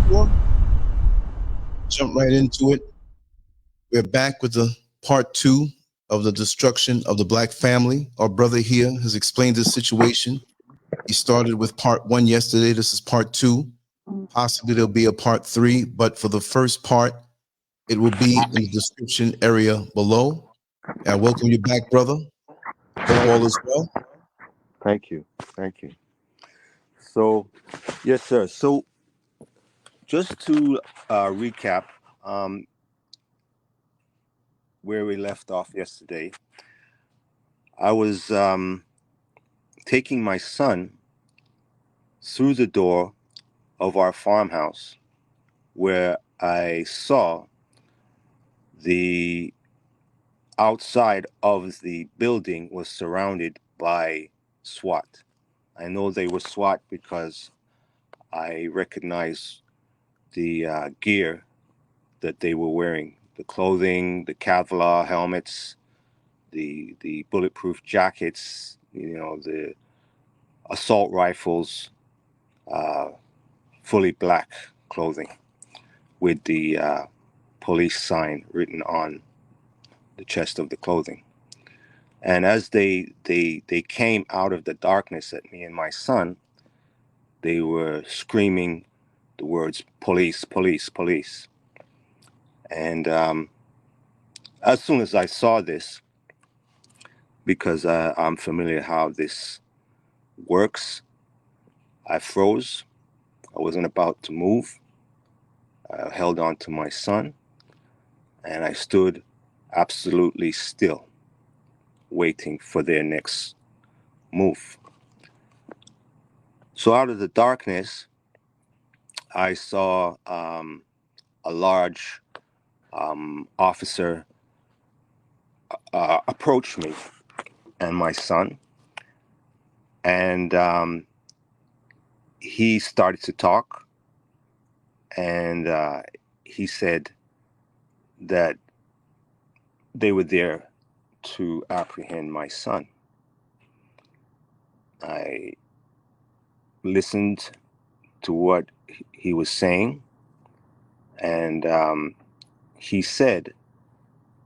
Sure. Jump right into it. We're back with the part two of the destruction of the black family. Our brother here has explained this situation. He started with part one yesterday. This is part two. Possibly there'll be a part three, but for the first part, it will be in the description area below. I welcome you back, brother. Hope all is well. Thank you. Thank you. So, yes, sir. So, just to recap um, where we left off yesterday, I was taking my son through the door of our farmhouse where I saw the outside of the building was surrounded by SWAT. I know they were SWAT because I recognize the gear that they were wearing, the clothing, the Kevlar helmets, the bulletproof jackets, the assault rifles, uh, fully black clothing with the police sign written on the chest of the clothing. And as they came out of the darkness at me and my son, they were screaming the words "police, police, police." And as soon as I saw this, because I'm familiar how this works, I froze. I wasn't about to move. I held on to my son, and I stood absolutely still, waiting for their next move. So out of the darkness, I saw a large officer approach me and my son, and he started to talk, and he said that they were there to apprehend my son. I listened to what he was saying, and he said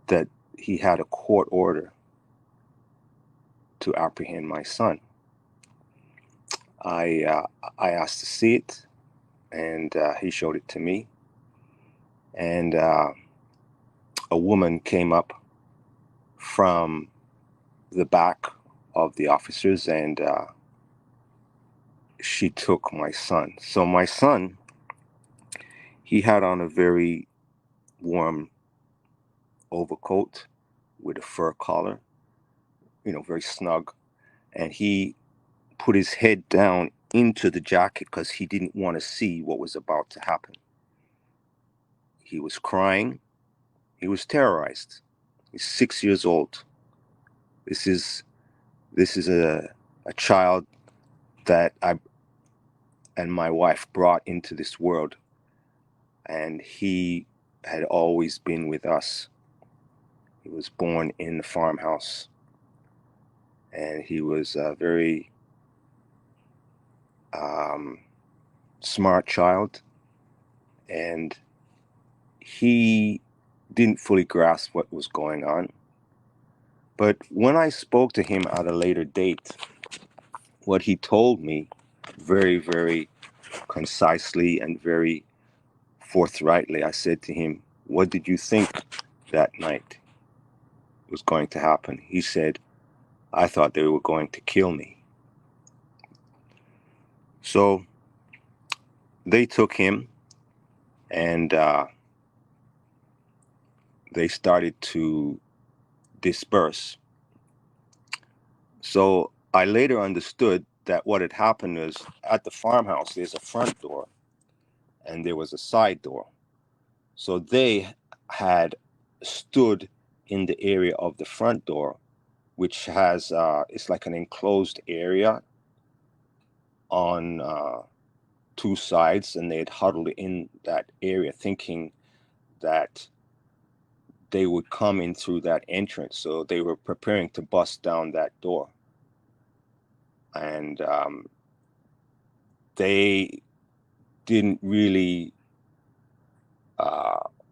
that he had a court order to apprehend my son. I asked to see it, and he showed it to me. And a woman came up from the back of the officers, and she took my son. So my son, he had on a very warm overcoat with a fur collar, very snug. And he put his head down into the jacket because he didn't want to see what was about to happen. He was crying. He was terrorized. He's 6 years old. This is a child that I and my wife brought into this world, and he had always been with us. He was born in the farmhouse, and he was a very smart child, and he didn't fully grasp what was going on. But when I spoke to him at a later date, what he told me very, very concisely and very forthrightly, I said to him, "What did you think that night was going to happen?" He said, "I thought they were going to kill me." So they took him, and they started to disperse. So I later understood that what had happened is, at the farmhouse, there's a front door and there was a side door. So they had stood in the area of the front door, which has, it's like an enclosed area on two sides, and they had huddled in that area thinking that they would come in through that entrance. So they were preparing to bust down that door. And they didn't really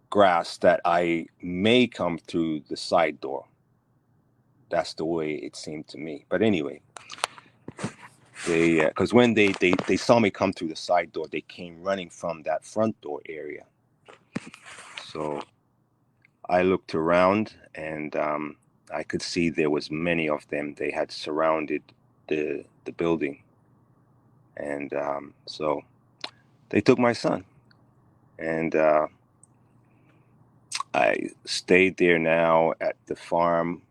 grass that I may come through the side door. That's the way it seemed to me. But anyway, because when they saw me come through the side door, they came running from that front door area. So I looked around, and I could see there was many of them. They had surrounded the building, and so they took my son, and I stayed there now at the farm.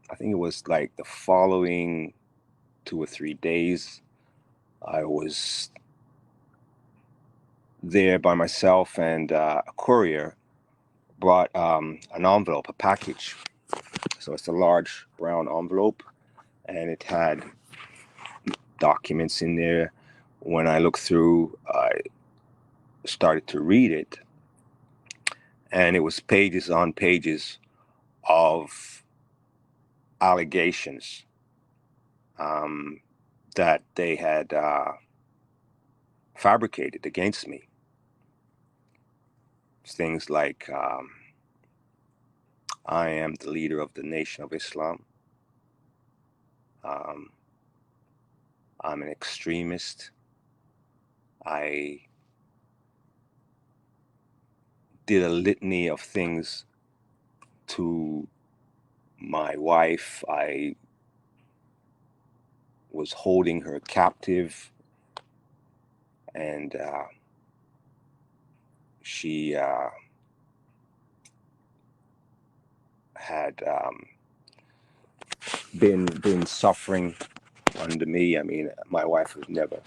I think it was like the following 2 or 3 days, I was there by myself, and a courier brought an envelope, a package. So it's a large brown envelope, and it had documents in there. When I looked through, I started to read it, and it was pages on pages of allegations that they had fabricated against me. Things like I am the leader of the Nation of Islam. I'm an extremist. I did a litany of things to my wife. I was holding her captive, and she had been suffering under me. I mean, my wife has never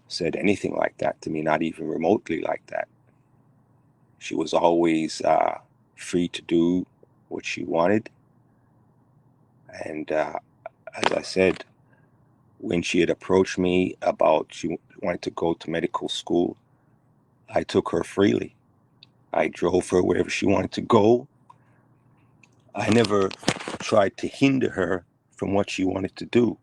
said anything like that to me, not even remotely like that. She was always free to do what she wanted. And as I said, when she had approached me about she wanted to go to medical school, I took her freely. I drove her wherever she wanted to go. I never tried to hinder her from what she wanted to do.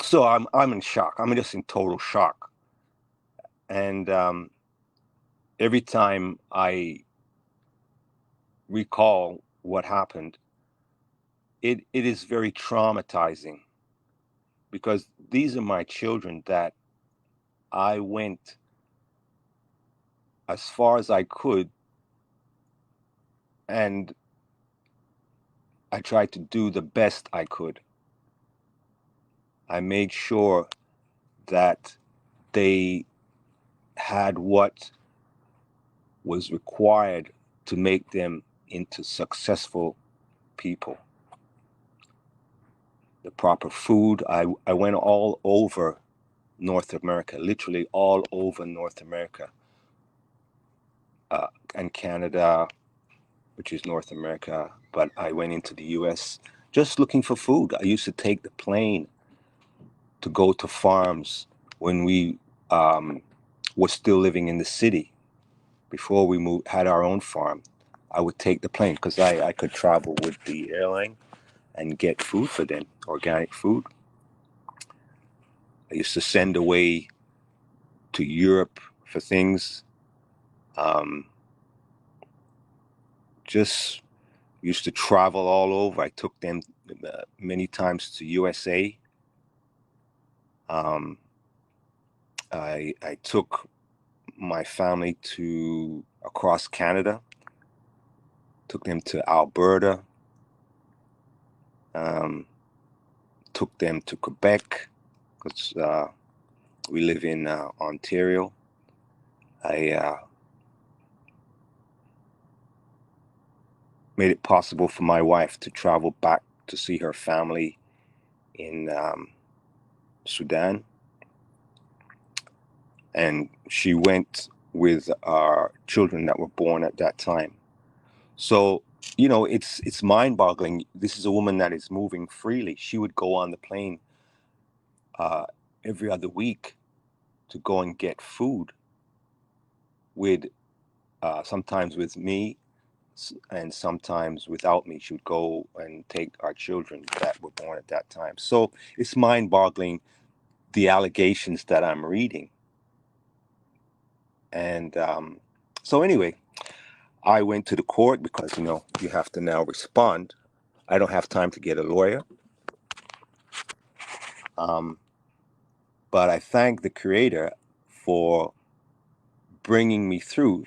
So I'm in shock. I'm just in total shock. And every time I recall what happened, it is very traumatizing, because these are my children that I went as far as I could, and I tried to do the best I could. I made sure that they had what was required to make them into successful people. The proper food. I went all over North America, literally all over North America, and Canada, which is North America, but I went into the US just looking for food. I used to take the plane to go to farms when we were still living in the city. Before we had our own farm, I would take the plane because I could travel with the airline and get food for them, organic food. I used to send away to Europe for things. Just used to travel all over. I took them many times to USA. I took my family to across Canada. Took them to Alberta. Took them to Quebec, because we live in Ontario. I made it possible for my wife to travel back to see her family in Sudan. And she went with our children that were born at that time. So, you know, it's mind-boggling. This is a woman that is moving freely. She would go on the plane every other week to go and get food with sometimes with me, and sometimes without me. She would go and take our children that were born at that time. So it's mind-boggling the allegations that I'm reading. And so anyway, I went to the court because, you have to now respond. I don't have time to get a lawyer. But I thank the Creator for bringing me through,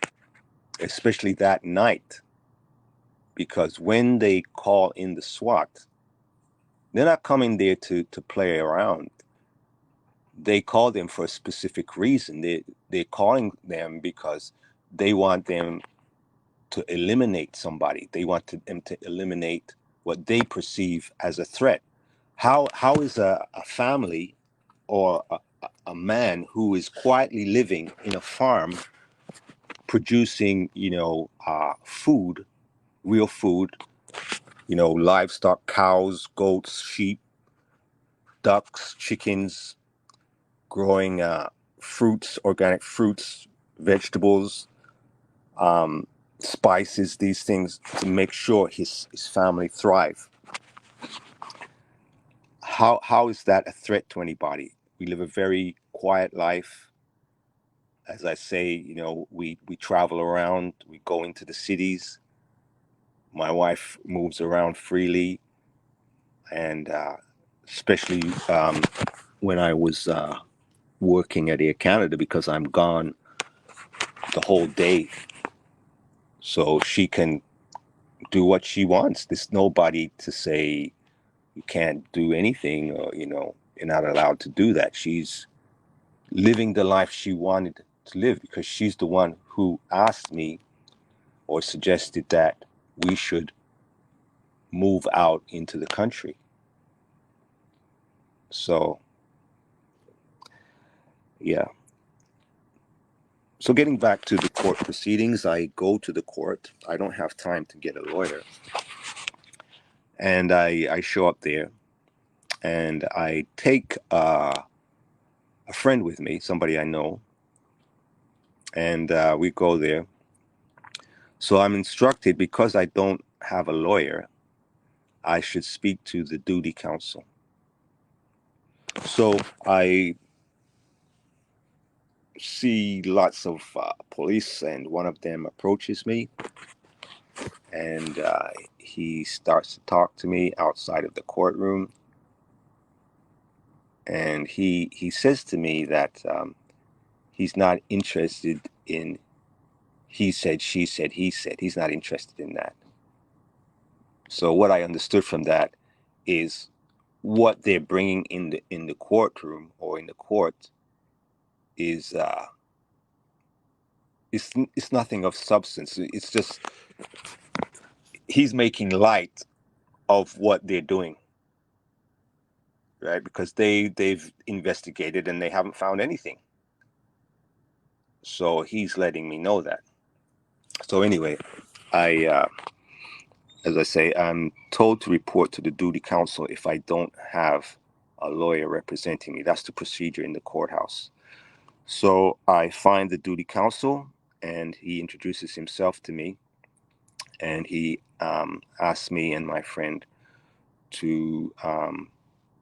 especially that night. Because when they call in the SWAT, they're not coming there to play around. They call them for a specific reason. They're calling them because they want them to eliminate somebody. They want them to eliminate what they perceive as a threat. How is a family or a man who is quietly living in a farm producing, food, real food, livestock, cows, goats, sheep, ducks, chickens, growing fruits, organic fruits, vegetables, spices, these things to make sure his family thrive. How is that a threat to anybody? We live a very quiet life. As I say, we travel around, we go into the cities. My wife moves around freely, and especially when I was working at Air Canada, because I'm gone the whole day, so she can do what she wants. There's nobody to say you can't do anything, or you're not allowed to do that. She's living the life she wanted to live because she's the one who asked me or suggested that we should move out into the country. So yeah. So getting back to the court proceedings, I go to the court. I don't have time to get a lawyer. And I show up there, and I take a friend with me, somebody I know, and we go there. So I'm instructed, because I don't have a lawyer, I should speak to the duty counsel. So I see lots of police, and one of them approaches me, and he starts to talk to me outside of the courtroom. And he says to me that he's not interested in he said, she said, he said. He's not interested in that. So what I understood from that is what they're bringing in the courtroom or in the court is it's nothing of substance. It's just he's making light of what they're doing, right? Because they've investigated and they haven't found anything. So he's letting me know that. So anyway, as I say, I'm told to report to the duty counsel if I don't have a lawyer representing me. That's the procedure in the courthouse. So I find the duty counsel, and he introduces himself to me, and he asks me and my friend to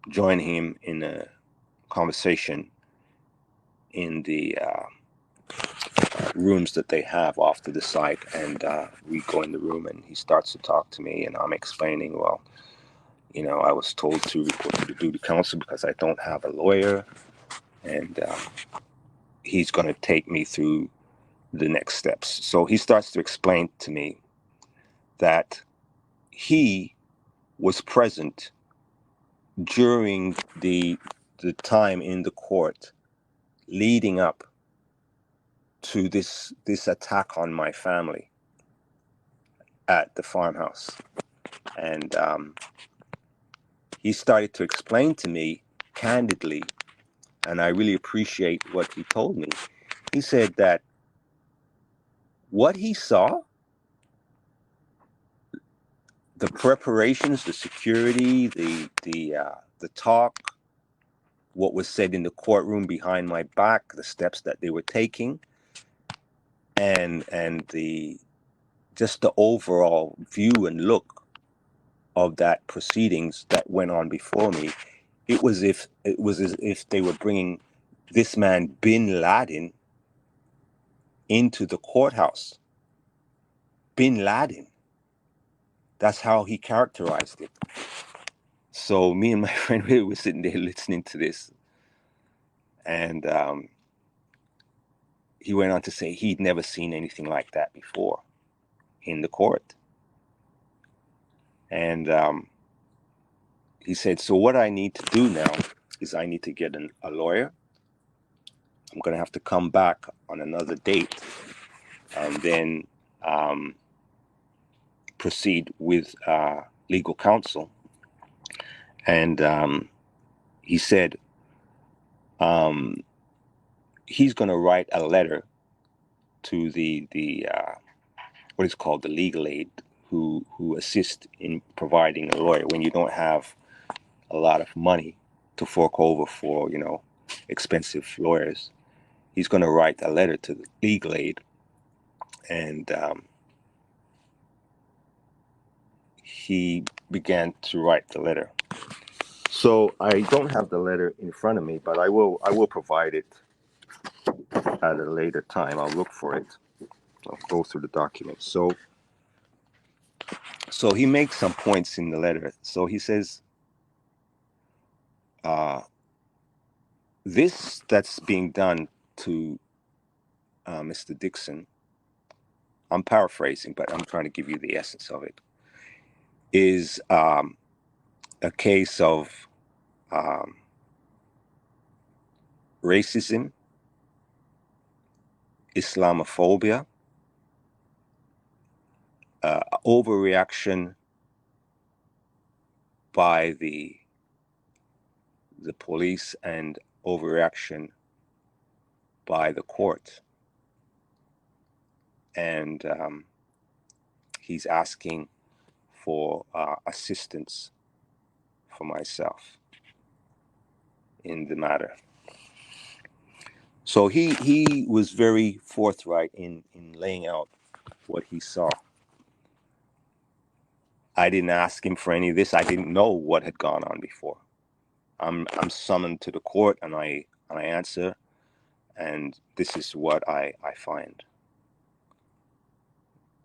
join him in a conversation in the rooms that they have off to the side. And we go in the room, and he starts to talk to me, and I'm explaining, well, I was told to report to the duty counsel because I don't have a lawyer, and he's going to take me through the next steps. So he starts to explain to me that he was present during the time in the court leading up to this attack on my family at the farmhouse. And he started to explain to me candidly, and I really appreciate what he told me. He said that what he saw, the preparations, the security, the talk, what was said in the courtroom behind my back, the steps that they were taking, and the just the overall view and look of that proceedings that went on before me, it was as if they were bringing this man Bin Laden into the courthouse. Bin Laden. That's how he characterized it. So me and my friend, we were sitting there listening to this, and he went on to say he'd never seen anything like that before in the court. And he said, so what I need to do now is I need to get a lawyer. I'm going to have to come back on another date and then proceed with legal counsel. And he said he's going to write a letter to the what is called the legal aid who assist in providing a lawyer when you don't have a lot of money to fork over for, you know, expensive lawyers. He's going to write a letter to the legal aid, and he began to write the letter. So I don't have the letter in front of me, but I will provide it at a later time. I'll look for it. I'll go through the documents. So he makes some points in the letter. So he says, this that's being done to Mr. Dixon, I'm paraphrasing, but I'm trying to give you the essence of it, is a case of racism, Islamophobia, overreaction by the police, and overreaction by the court. And he's asking for assistance for myself in the matter. So he was very forthright in laying out what he saw. I didn't ask him for any of this. I didn't know what had gone on before. I'm summoned to the court, and I answer, and this is what I find.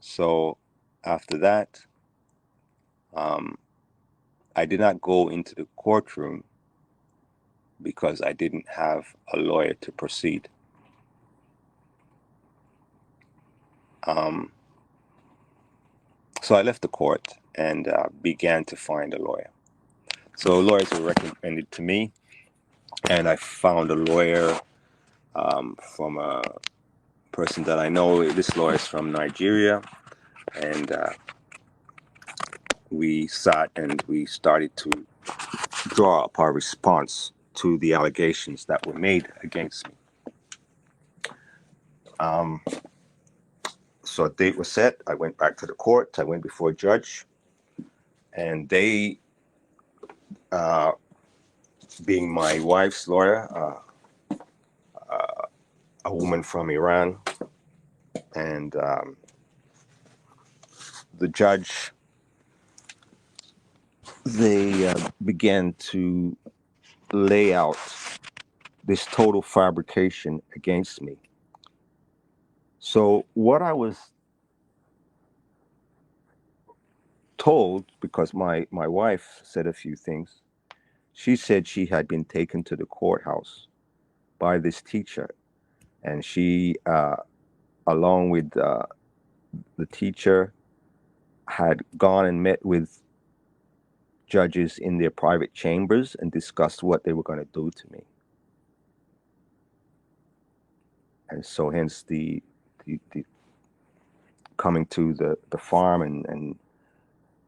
So after that, I did not go into the courtroom because I didn't have a lawyer to proceed. So I left the court and began to find a lawyer. So lawyers were recommended to me, and I found a lawyer from a person that I know. This lawyer is from Nigeria, and we sat and we started to draw up our response to the allegations that were made against me. So a date was set. I went back to the court. I went before a judge, and they, being my wife's lawyer, a woman from Iran, and the judge, they began to lay out this total fabrication against me. So what I was told, because my wife said a few things, she said she had been taken to the courthouse by this teacher, and she, along with the teacher, had gone and met with judges in their private chambers and discussed what they were going to do to me. And so hence the coming to the farm and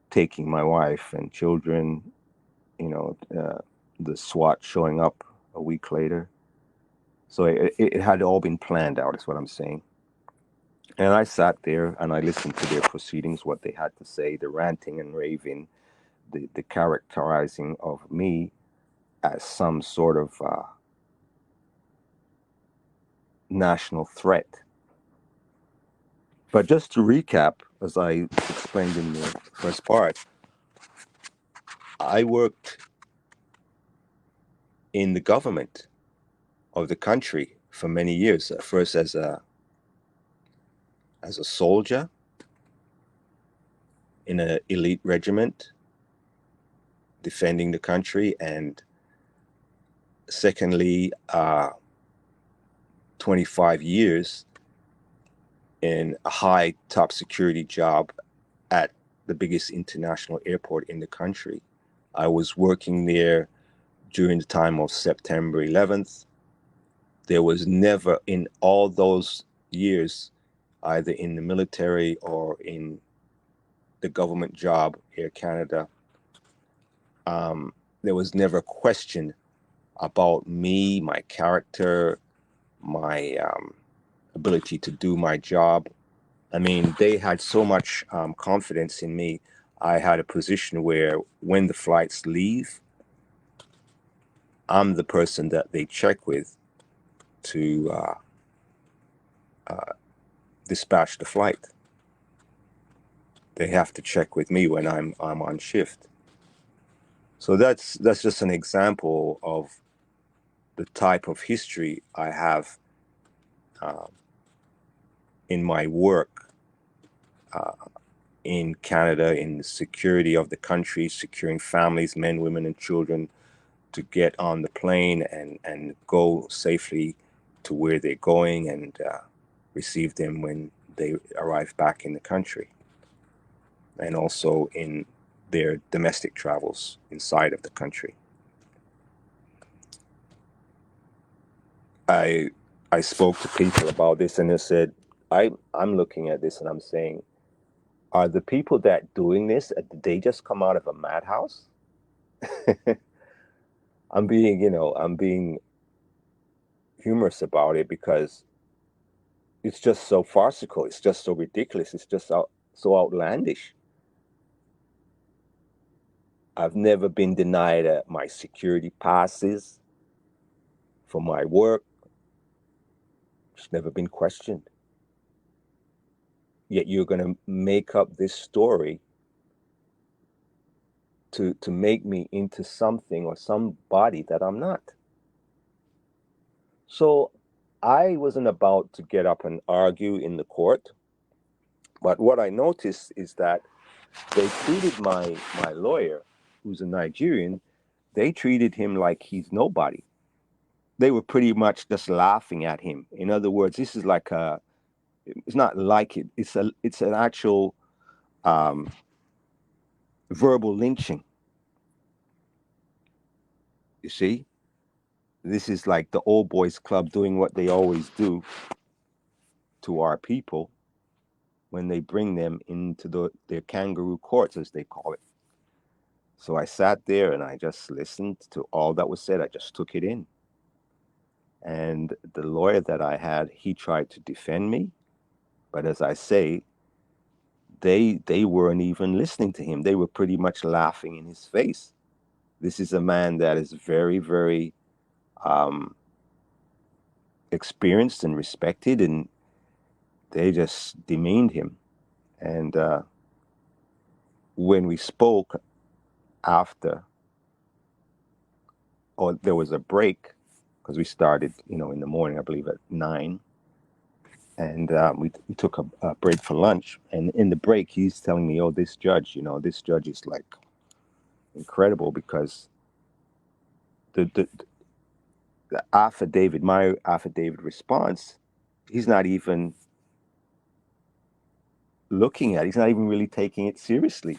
taking my wife and children, you know, the SWAT showing up a week later. So it had all been planned out, is what I'm saying. And I sat there and I listened to their proceedings, what they had to say, the ranting and raving, the characterizing of me as some sort of national threat. But just to recap, as I explained in the first part, I worked in the government of the country for many years. First as a soldier in an elite regiment defending the country, and secondly, 25 years in a high top security job at the biggest international airport in the country. I was working there during the time of September 11th. There was never in all those years, either in the military or in the government job, Air Canada, there was never a question about me, my character, my ability to do my job. I mean, they had so much confidence in me. I had a position where when the flights leave, I'm the person that they check with to dispatch the flight. They have to check with me when I'm on shift. So that's just an example of the type of history I have in my work in Canada, in the security of the country, securing families, men, women, and children to get on the plane and go safely to where they're going, and receive them when they arrive back in the country, and also in their domestic travels inside of the country. I spoke to people about this, and they said, I'm looking at this and I'm saying, are the people that doing this, did they just come out of a madhouse? I'm being humorous about it, because it's just so farcical. It's just so ridiculous. It's just so outlandish. I've never been denied my security passes for my work. It's never been questioned. Yet you're going to make up this story to make me into something or somebody that I'm not. So I wasn't about to get up and argue in the court, but what I noticed is that they treated my lawyer, who's a Nigerian, they treated him like he's nobody. They were pretty much just laughing at him. In other words, this is like it's not like it. It's an actual verbal lynching. You see, this is like the old boys club doing what they always do to our people when they bring them into their kangaroo courts, as they call it. So I sat there and I just listened to all that was said. I just took it in. And the lawyer that I had, he tried to defend me. But as I say, they weren't even listening to him. They were pretty much laughing in his face. This is a man that is very, very experienced and respected, and they just demeaned him. And when we spoke after, or there was a break, because we started, in the morning, I believe at 9, and we took a break for lunch. And in the break, he's telling me, "Oh, this judge is like incredible, because the affidavit, my affidavit response, he's not even looking at it. He's not even really taking it seriously."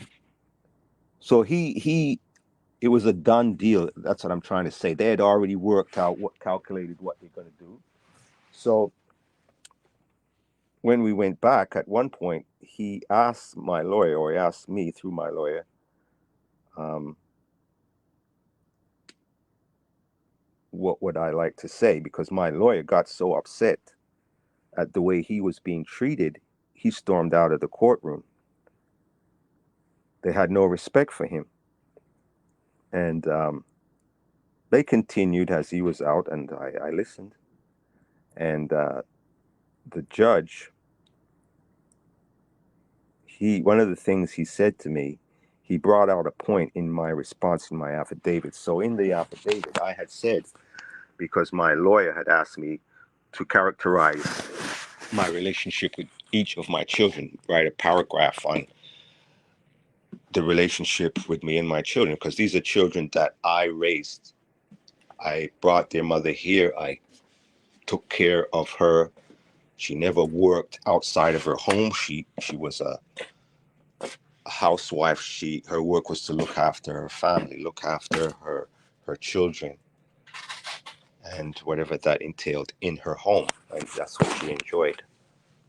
So it was a done deal. That's what I'm trying to say. They had already worked out calculated what they're going to do. So when we went back, at one point, he asked my lawyer, or he asked me through my lawyer, what would I like to say? Because my lawyer got so upset at the way he was being treated, he stormed out of the courtroom. They had no respect for him. And they continued as he was out, and I listened. And the judge, one of the things he said to me, he brought out a point in my response in my affidavit. So in the affidavit, I had said, because my lawyer had asked me to characterize my relationship with each of my children, write a paragraph on the relationship with me and my children, because these are children that I raised. I brought their mother here. I took care of her. She never worked outside of her home. She was a housewife. Her work was to look after her family, look after her children, and whatever that entailed in her home. And that's what she enjoyed.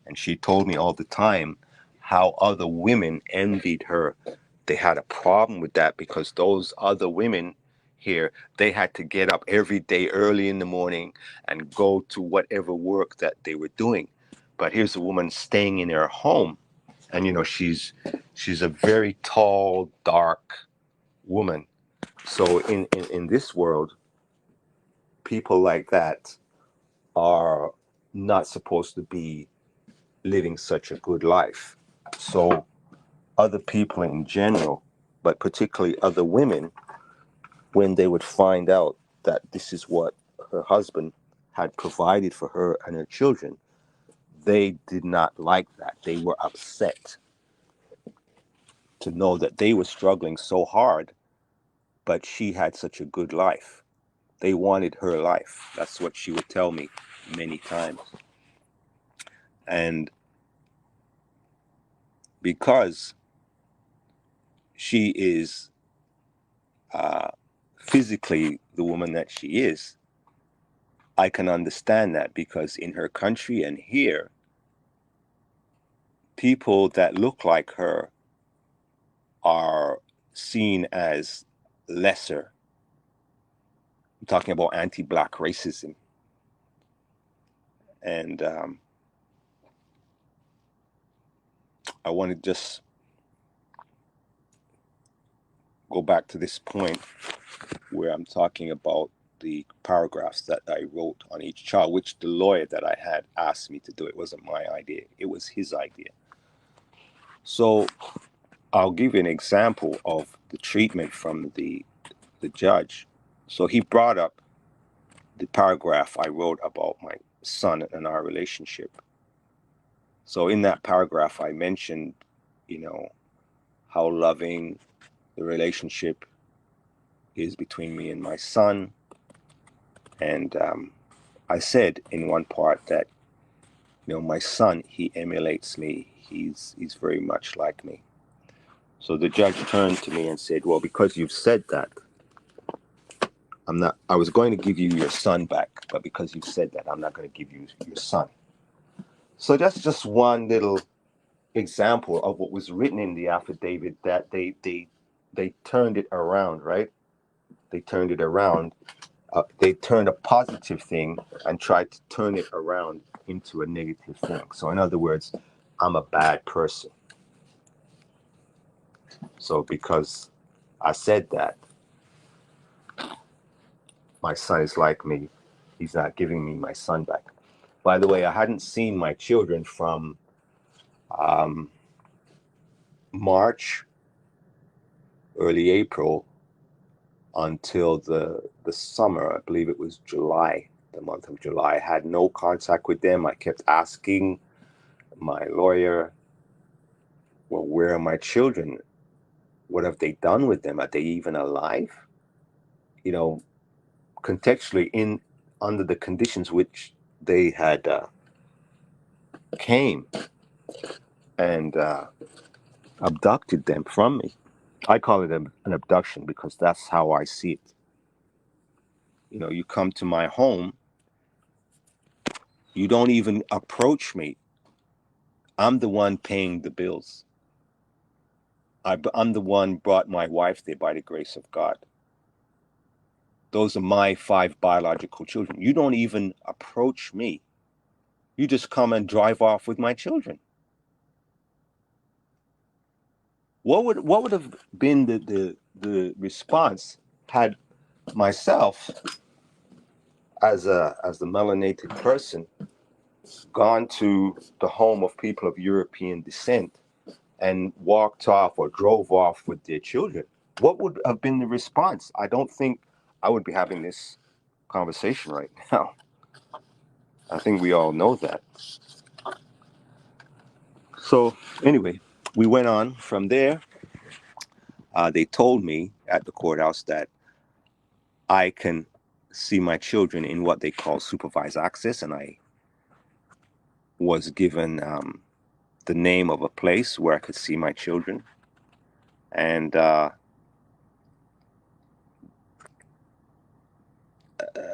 And she told me all the time how other women envied her. They had a problem with that because those other women here, they had to get up every day early in the morning and go to whatever work that they were doing. But here's a woman staying in her home, and she's a very tall, dark woman. So in this world, people like that are not supposed to be living such a good life. So other people in general, but particularly other women, when they would find out that this is what her husband had provided for her and her children, they did not like that. They were upset to know that they were struggling so hard, but she had such a good life. They wanted her life. That's what she would tell me many times. And because she is physically the woman that she is, I can understand that, because in her country and here, people that look like her are seen as lesser. I'm talking about anti-black racism. And I want to just go back to this point where I'm talking about the paragraphs that I wrote on each child, which the lawyer that I had asked me to do. It wasn't my idea. It was his idea. So I'll give you an example of the treatment from the judge. So he brought up the paragraph I wrote about my son and our relationship. So in that paragraph, I mentioned, how loving the relationship is between me and my son. And I said in one part that, my son, he emulates me. He's very much like me. So the judge turned to me and said, well, because you've said that, I was going to give you your son back, but because you said that, I'm not going to give you your son. So that's just one little example of what was written in the affidavit, that they turned it around, right? They turned it around. They turned a positive thing and tried to turn it around into a negative thing. So in other words, I'm a bad person. So because I said that, my son is like me, he's not giving me my son back. By the way, I hadn't seen my children from March, early April, until the summer. I believe it was July, the month of July. I had no contact with them. I kept asking my lawyer, well, where are my children? What have they done with them? Are they even alive? Contextually, under the conditions which they had came and abducted them from me. I call it an abduction because that's how I see it. You come to my home, you don't even approach me. I'm the one paying the bills. I'm the one brought my wife there by the grace of God. Those are my 5 biological children. You don't even approach me. You just come and drive off with my children. What would have been the response had myself, as the melanated person, gone to the home of people of European descent and walked off or drove off with their children, what would have been the response? I don't think I would be having this conversation right now. I think we all know that. So anyway, we went on from there. They told me at the courthouse that I can see my children in what they call supervised access, and I was given the name of a place where I could see my children, and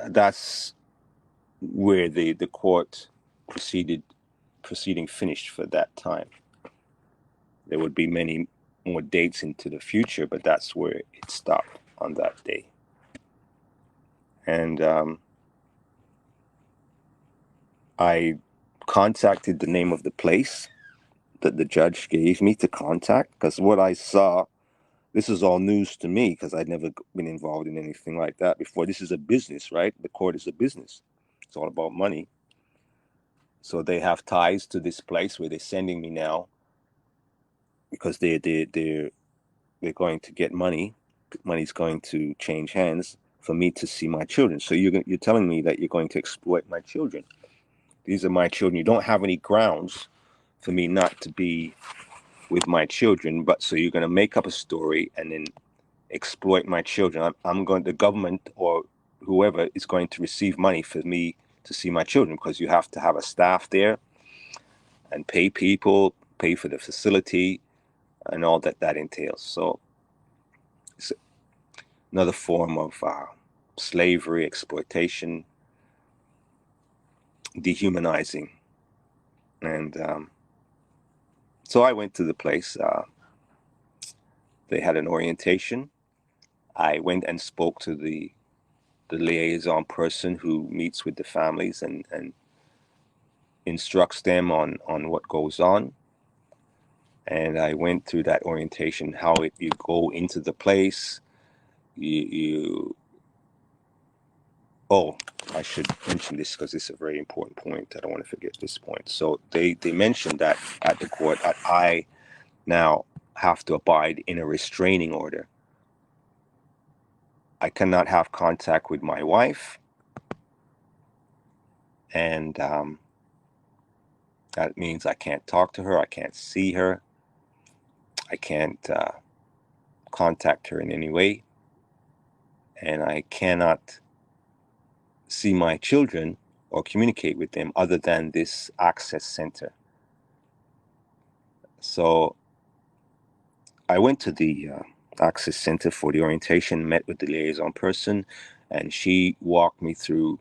that's where the court proceeding finished for that time. There would be many more dates into the future, but that's where it stopped on that day. And I contacted the name of the place that the judge gave me to contact, because what I saw, this is all news to me because I'd never been involved in anything like that before. This is a business, right? The court is a business. It's all about money. So they have ties to this place where they're sending me now because they're going to get money. Money's going to change hands for me to see my children. So you're telling me that you're going to exploit my children. These are my children. You don't have any grounds for me not to be with my children, but so you're going to make up a story and then exploit my children. The government or whoever is going to receive money for me to see my children, because you have to have a staff there and pay people, pay for the facility and all that entails. So it's another form of slavery, exploitation, dehumanizing. And so I went to the place. They had an orientation. I went and spoke to the liaison person who meets with the families and instructs them on what goes on. And I went through that orientation, how you go into the place. Oh, I should mention this because it's a very important point. I don't want to forget this point. So they mentioned that at the court that I now have to abide in a restraining order. I cannot have contact with my wife, and that means I can't talk to her, I can't see her, I can't contact her in any way, and I cannot see my children or communicate with them other than this access center. So I went to the access center for the orientation, met with the liaison person, and she walked me through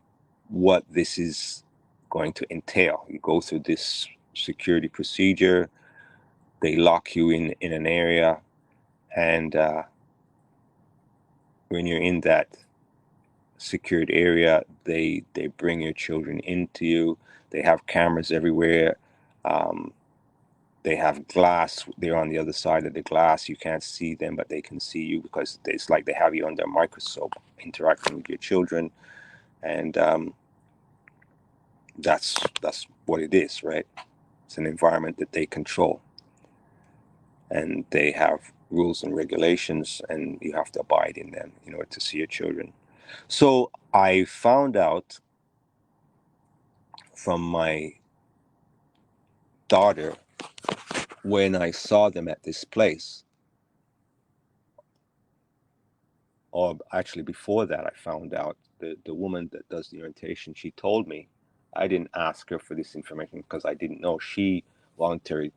what this is going to entail. You go through this security procedure, they lock you in an area, and when you're in that secured area, they bring your children into you. They have cameras everywhere. They have glass. They're on the other side of the glass. You can't see them, but they can see you because it's like they have you under a microscope interacting with your children. And that's what it is, right? It's an environment that they control. And they have rules and regulations, and you have to abide in them in order to see your children. So I found out from my daughter when I saw them at this place, or actually before that, I found out the woman that does the orientation, she told me. I didn't ask her for this information because I didn't know. She voluntarily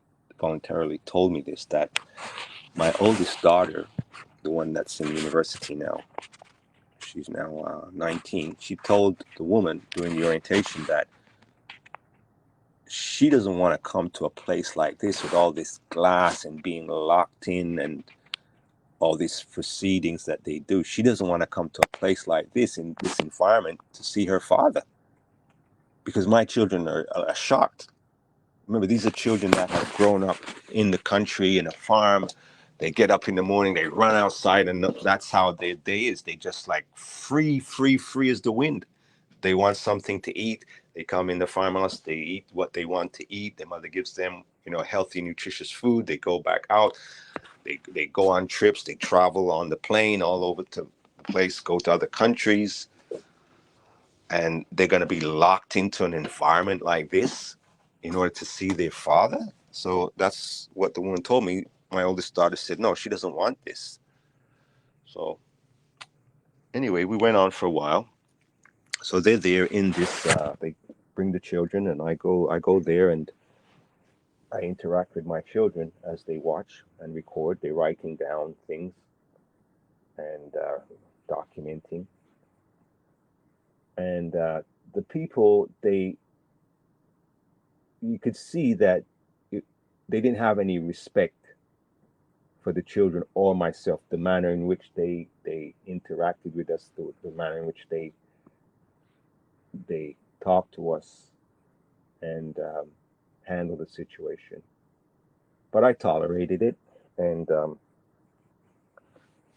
told me this, that my oldest daughter, the one that's in university now, she's now 19, she told the woman during the orientation that she doesn't want to come to a place like this with all this glass and being locked in and all these proceedings that they do. She doesn't want to come to a place like this in this environment to see her father, because my children are shocked. Remember, these are children that have grown up in the country, in a farm. They get up in the morning, they run outside, and that's how their day is. They just like free as the wind. They want something to eat. They come in the farmhouse, they eat what they want to eat. Their mother gives them healthy, nutritious food. They go back out. They go on trips. They travel on the plane all over to the place, go to other countries, and they're going to be locked into an environment like this in order to see their father. So that's what the woman told me. My oldest daughter said, no, she doesn't want this. So anyway, we went on for a while. So they're there in this. They bring the children, and I go there, and I interact with my children as they watch and record. They're writing down things and documenting. And the people, you could see that they didn't have any respect for the children or myself. The manner in which they interacted with us, the manner in which they talked to us and handled the situation. But I tolerated it, and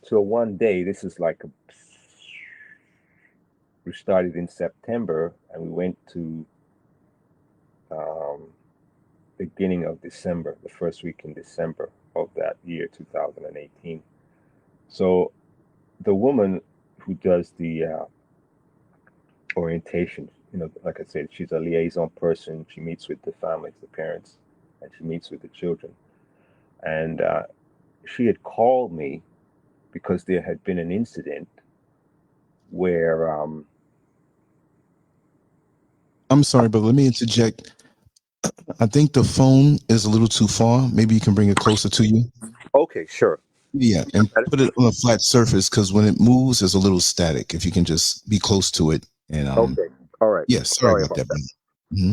so one day, this is like we started in September, and we went to beginning of December, the first week in December of that year, 2018. So the woman who does the orientation, like I said, she's a liaison person. She meets with the families, the parents, and she meets with the children. And she had called me because there had been an incident where I'm sorry, but let me interject. I think the phone is a little too far. Maybe you can bring it closer to you. okay, sure. Yeah, and put it on a flat surface because when it moves, there's a little static. If you can just be close to it, and Okay, all right. yeah, sorry about that. Mm-hmm.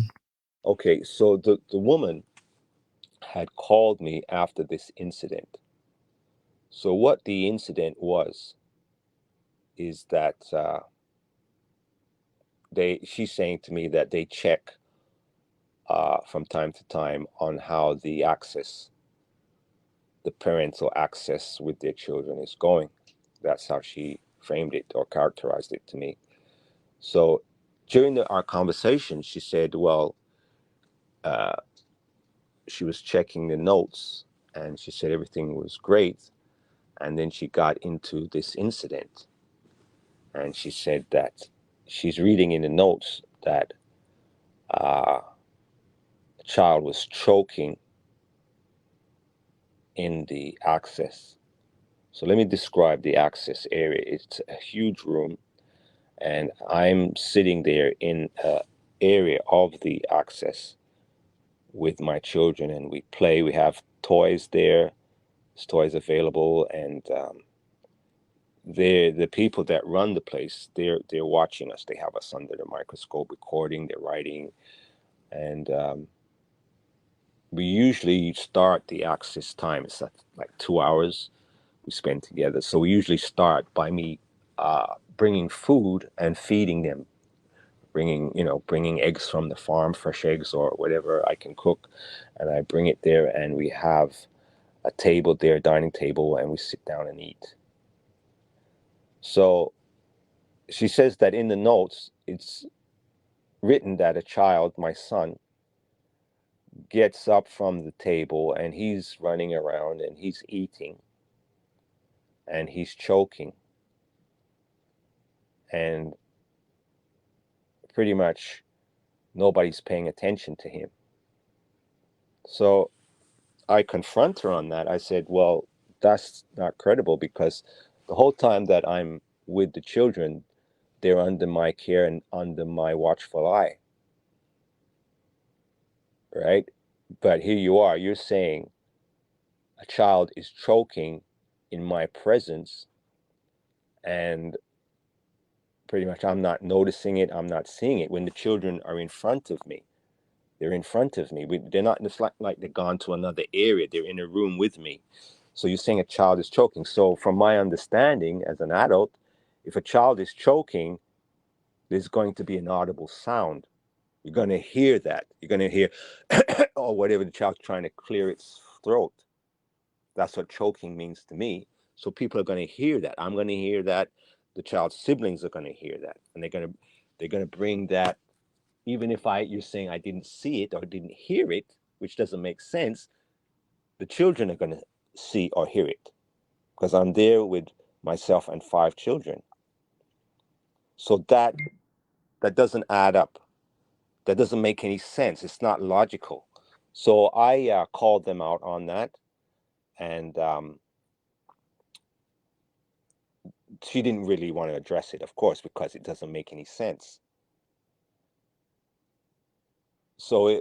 Okay, so the woman had called me after this incident. So what the incident was is that she's saying to me that they check from time to time on how the parental access with their children is going. That's how she framed it or characterized it to me. So during our conversation, she said, well, she was checking the notes, and she said everything was great. And then she got into this incident, and she said that she's reading in the notes that a child was choking in the access. So let me describe the access area. It's a huge room, and I'm sitting there in an area of the access with my children, and we play. We have toys there. There's toys available, and the people that run the place, they're watching us. They have us under the microscope, recording. They're writing, and we usually start the access time. It's like 2 hours we spend together. So we usually start by me bringing food and feeding them, bringing eggs from the farm, fresh eggs or whatever I can cook, and I bring it there, and we have a table there, dining table, and we sit down and eat. So she says that in the notes, it's written that a child, my son, gets up from the table and he's running around and he's eating and he's choking, and pretty much nobody's paying attention to him. So I confront her on that. I said, well, that's not credible, because the whole time that I'm with the children, they're under my care and under my watchful eye, right? But here you are, you're saying a child is choking in my presence, and pretty much I'm not noticing it, I'm not seeing it, when the children are in front of me. They're in front of me. They're not, it's like they've gone to another area. They're in a room with me. So you're saying a child is choking. So from my understanding as an adult, if a child is choking, there's going to be an audible sound. You're going to hear that. You're going to hear, or whatever, the child's trying to clear its throat. That's what choking means to me. So people are going to hear that. I'm going to hear that. The child's siblings are going to hear that, and they're going to bring that. Even if you're saying I didn't see it or didn't hear it, which doesn't make sense, the children are going to see or hear it, because I'm there with myself and 5 children. So that doesn't add up. That doesn't make any sense. It's not logical. So I called them out on that, and she didn't really want to address it, of course, because it doesn't make any sense. So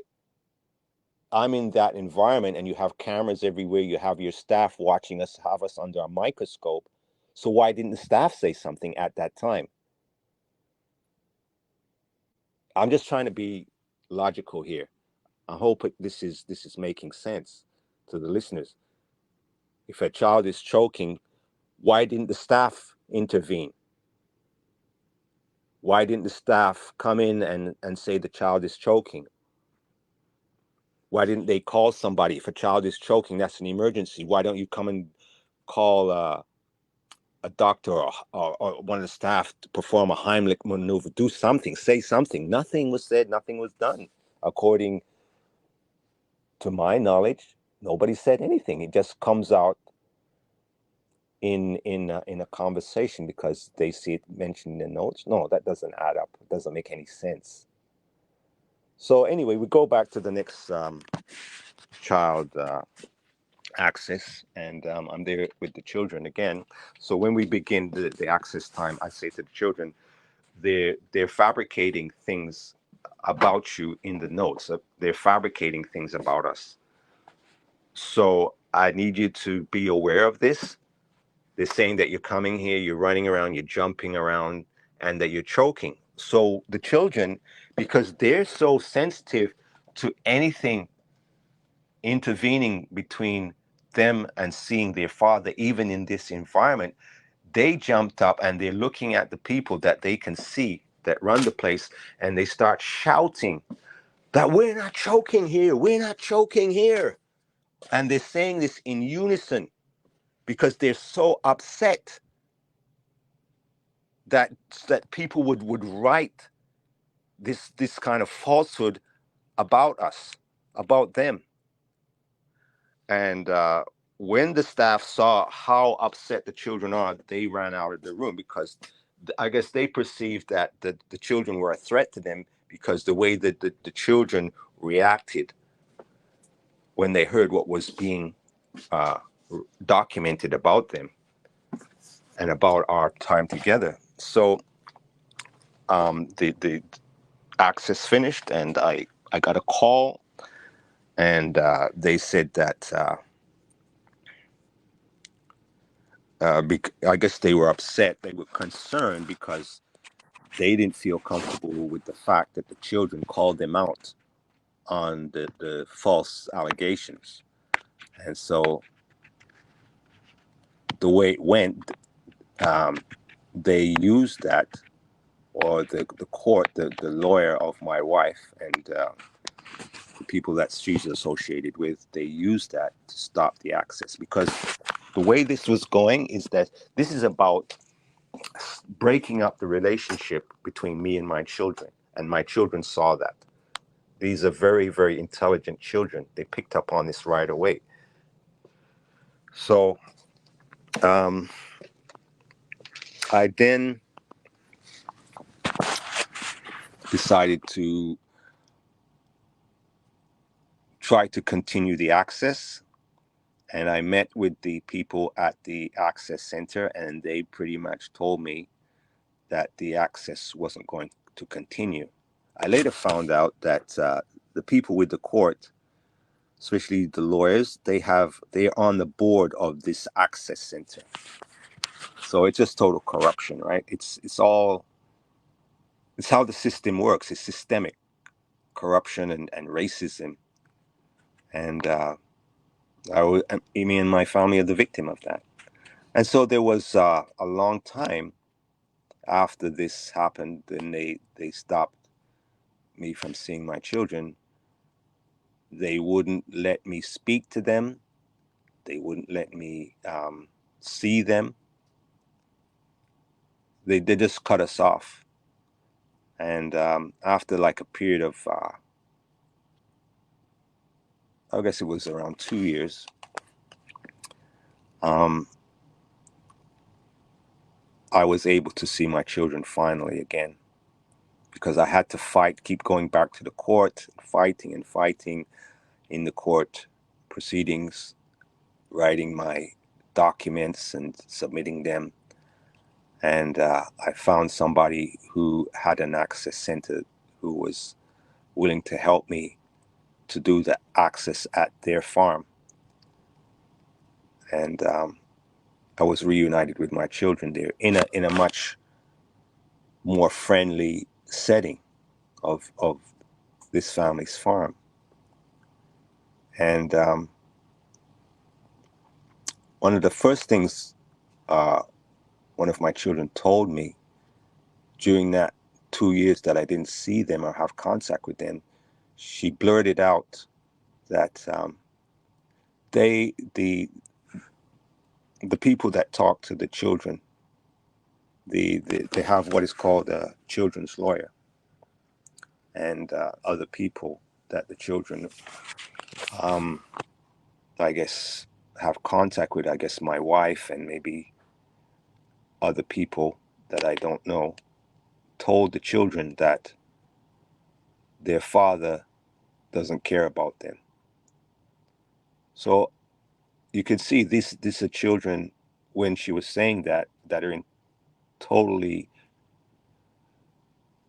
I'm in that environment, and you have cameras everywhere. You have your staff watching us, have us under a microscope. So why didn't the staff say something at that time? I'm just trying to be logical here. I hope this is making sense to the listeners. If a child is choking, why didn't the staff intervene? Why didn't the staff come in and say the child is choking? Why didn't they call somebody? If a child is choking, that's an emergency. Why don't you come and call a doctor or one of the staff to perform a Heimlich maneuver? Do something, say something. Nothing was said, nothing was done. According to my knowledge, nobody said anything. It just comes out in a conversation because they see it mentioned in the notes. No, that doesn't add up. It doesn't make any sense. So anyway, we go back to the next child access, and I'm there with the children again. So when we begin the access time, I say to the children, they're fabricating things about you in the notes. They're fabricating things about us. So I need you to be aware of this. They're saying that you're coming here, you're running around, you're jumping around, and that you're choking. So the children, because they're so sensitive to anything intervening between them and seeing their father, even in this environment, they jumped up and they're looking at the people that they can see that run the place, and they start shouting that we're not choking here, we're not choking here. And they're saying this in unison because they're so upset that people would write this kind of falsehood about us, about them. And when the staff saw how upset the children are, they ran out of the room because I guess they perceived that the children were a threat to them because the way that the children reacted when they heard what was being documented about them and about our time together. So the access finished, and I got a call, and they said that I guess they were upset. They were concerned because they didn't feel comfortable with the fact that the children called them out on the false allegations. And so the way it went, they used that, or the court, the lawyer of my wife and the people that she's associated with, they used that to stop the access. Because the way this was going is that this is about breaking up the relationship between me and my children. And my children saw that. These are very, very intelligent children. They picked up on this right away. So I then decided to try to continue the access. And I met with the people at the access center, and they pretty much told me that the access wasn't going to continue. I later found out that the people with the court, especially the lawyers, they're on the board of this access center. So it's just total corruption, right? It's how the system works. It's systemic corruption and racism. And me and my family are the victim of that. And so there was a long time after this happened, then they stopped me from seeing my children. They wouldn't let me speak to them. They wouldn't let me see them. They just cut us off. And after like a period of I guess it was around 2 years, um, I was able to see my children finally again, because I had to fight, keep going back to the court, fighting and fighting in the court proceedings, writing my documents and submitting them. And I found somebody who had an access center who was willing to help me to do the access at their farm. And I was reunited with my children there in a much more friendly setting of this family's farm. And one of the first things one of my children told me during that 2 years that I didn't see them or have contact with them, she blurted out that the people that talk to the children, they have what is called a children's lawyer, and other people that the children, I guess, have contact with. I guess my wife and maybe other people that I don't know, told the children that their father doesn't care about them. So you can see these are children, when she was saying that are in totally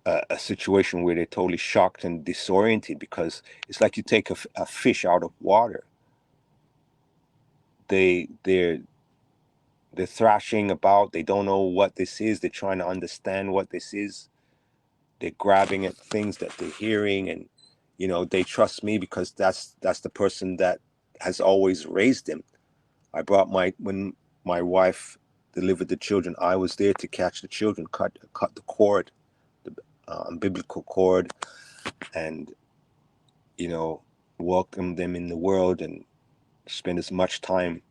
a situation where they're totally shocked and disoriented, because it's like you take a fish out of water. They're thrashing about. They don't know what this is. They're trying to understand what this is. They're grabbing at things that they're hearing, and they trust me because that's the person that has always raised them. When my wife delivered the children, I was there to catch the children, cut the cord, the umbilical cord, and welcome them in the world and spend as much time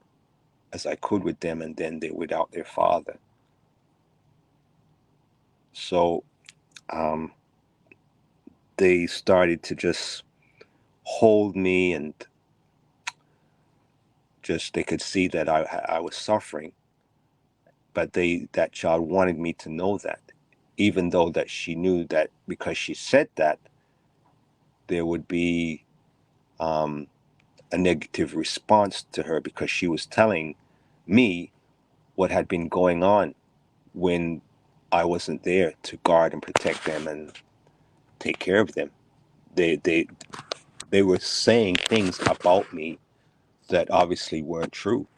as I could with them, and then they're without their father. So they started to just hold me, and just they could see that I was suffering, but that child wanted me to know that, even though that she knew that because she said that there would be a negative response to her, because she was telling me what had been going on when I wasn't there to guard and protect them and take care of them. They were saying things about me that obviously weren't true.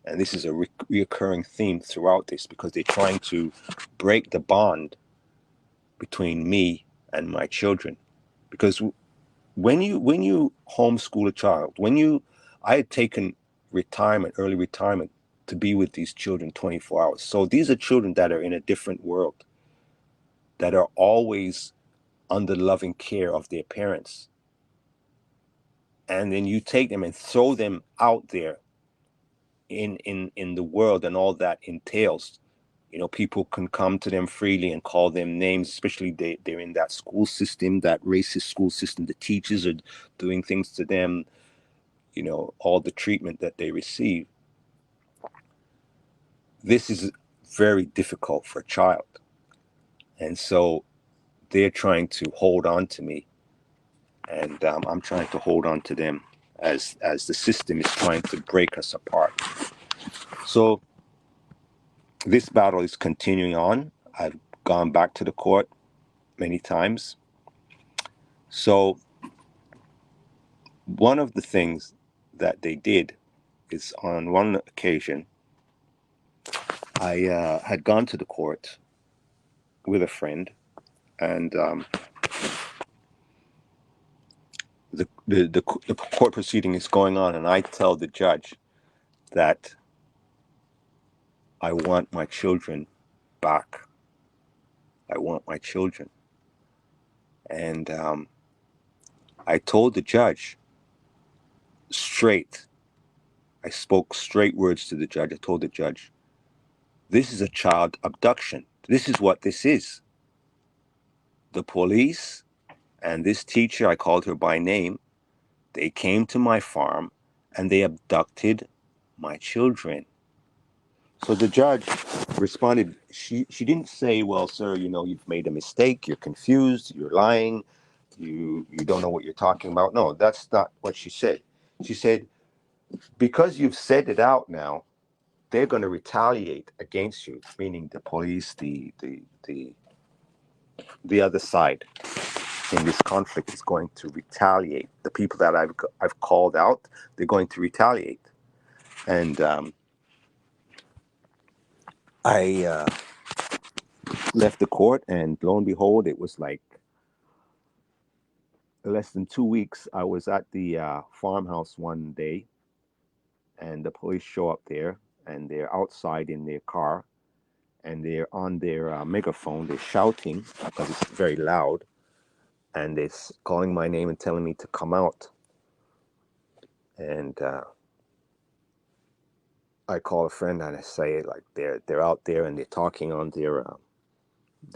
And this is a reoccurring theme throughout this, because they're trying to break the bond between me and my children. Because when you homeschool a child, I had taken early retirement, to be with these children 24 hours. So these are children that are in a different world, that are always under the loving care of their parents. And then you take them and throw them out there in the world, and all that entails. People can come to them freely and call them names, especially they're in that school system, that racist school system. The teachers are doing things to them, all the treatment that they receive. This is very difficult for a child. And so they're trying to hold on to me, and I'm trying to hold on to them as the system is trying to break us apart. So this battle is continuing on. I've gone back to the court many times. So one of the things that they did is, on one occasion, I had gone to the court with a friend, and the court proceeding is going on, and I tell the judge that I want my children back. I want my children. And I told the judge straight, I spoke straight words to the judge. I told the judge, this is a child abduction. This is what this is. The police and this teacher, I called her by name, They came to my farm and they abducted my children. So the judge responded, she didn't say, well, sir, you know, you've made a mistake, you're confused, you're lying, you don't know what you're talking about. No, that's not what she said. She said, because you've said it out now, they're going to retaliate against you, meaning the police, the other side in this conflict is going to retaliate. The people that I've called out, they're going to retaliate. And I left the court, and lo and behold, it was like less than 2 weeks. I was at the farmhouse one day, and the police show up there, and they're outside in their car, and they're on their megaphone. They're shouting because it's very loud, and they're calling my name and telling me to come out. And I call a friend and I say, like, they're out there and they're talking on their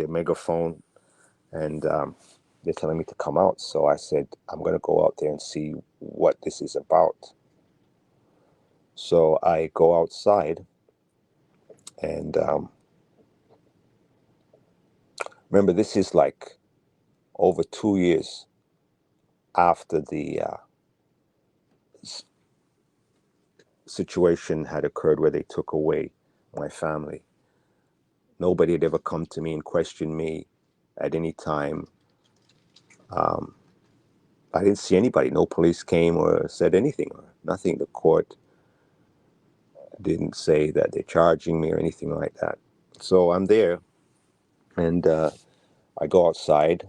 megaphone, and they're telling me to come out. So I said, I'm going to go out there and see what this is about. So I go outside, and remember, this is like over 2 years after the situation had occurred where they took away my family. Nobody had ever come to me and questioned me at any time. I didn't see anybody. No police came or said anything or nothing. The court didn't say that they're charging me or anything like that. So I'm there, and I go outside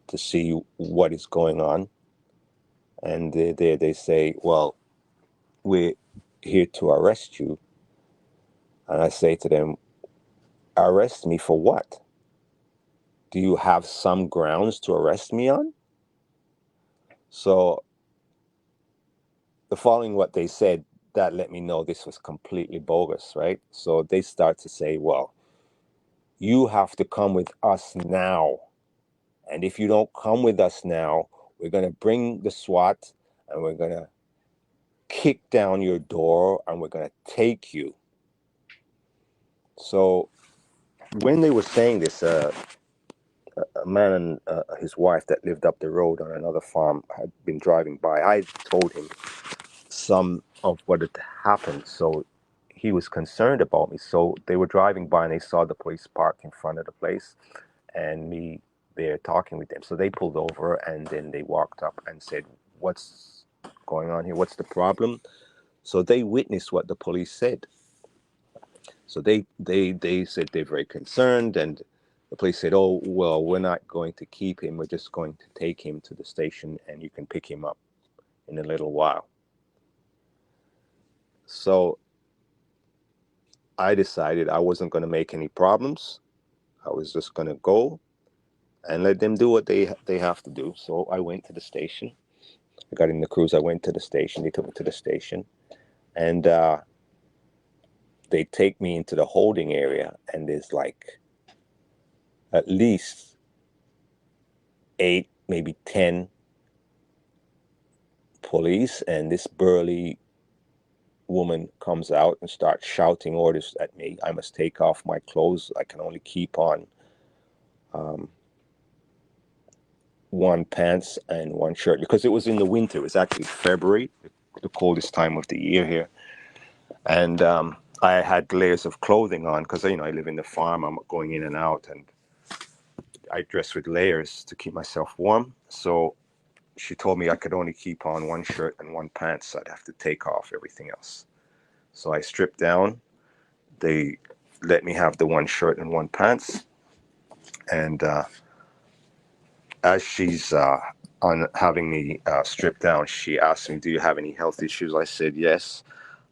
to see what is going on. And they say, well, we're here to arrest you. And I say to them, arrest me for what? Do you have some grounds to arrest me on? So the following what they said, that let me know this was completely bogus, right? So they start to say, well, you have to come with us now. And if you don't come with us now, we're going to bring the SWAT and we're going to kick down your door and we're going to take you. So when they were saying this, a man and his wife that lived up the road on another farm had been driving by. I told him some of what had happened, so he was concerned about me. So they were driving by and they saw the police parked in front of the place and me there talking with them. So they pulled over and then they walked up and said, what's going on here? What's the problem? So they witnessed what the police said. So they said they're very concerned, and the police said, oh, well, we're not going to keep him. We're just going to take him to the station and you can pick him up in a little while. So I decided I wasn't going to make any problems. I was just going to go and let them do what they have to do. So I went to the station. I got in the cruise. I went to the station. They took me to the station. And they take me into the holding area. And there's like at least 8, maybe 10 police. And this burly woman comes out and starts shouting orders at me. I must take off my clothes. I can only keep on one pants and one shirt because it was in the winter. It was actually February, the coldest time of the year here. And I had layers of clothing on because, you know, I live in the farm. I'm going in and out, and I dress with layers to keep myself warm. So she told me I could only keep on one shirt and one pants. So I'd have to take off everything else. So I stripped down. They let me have the one shirt and one pants. And as she's on having me stripped down, she asked me, do you have any health issues? I said, yes.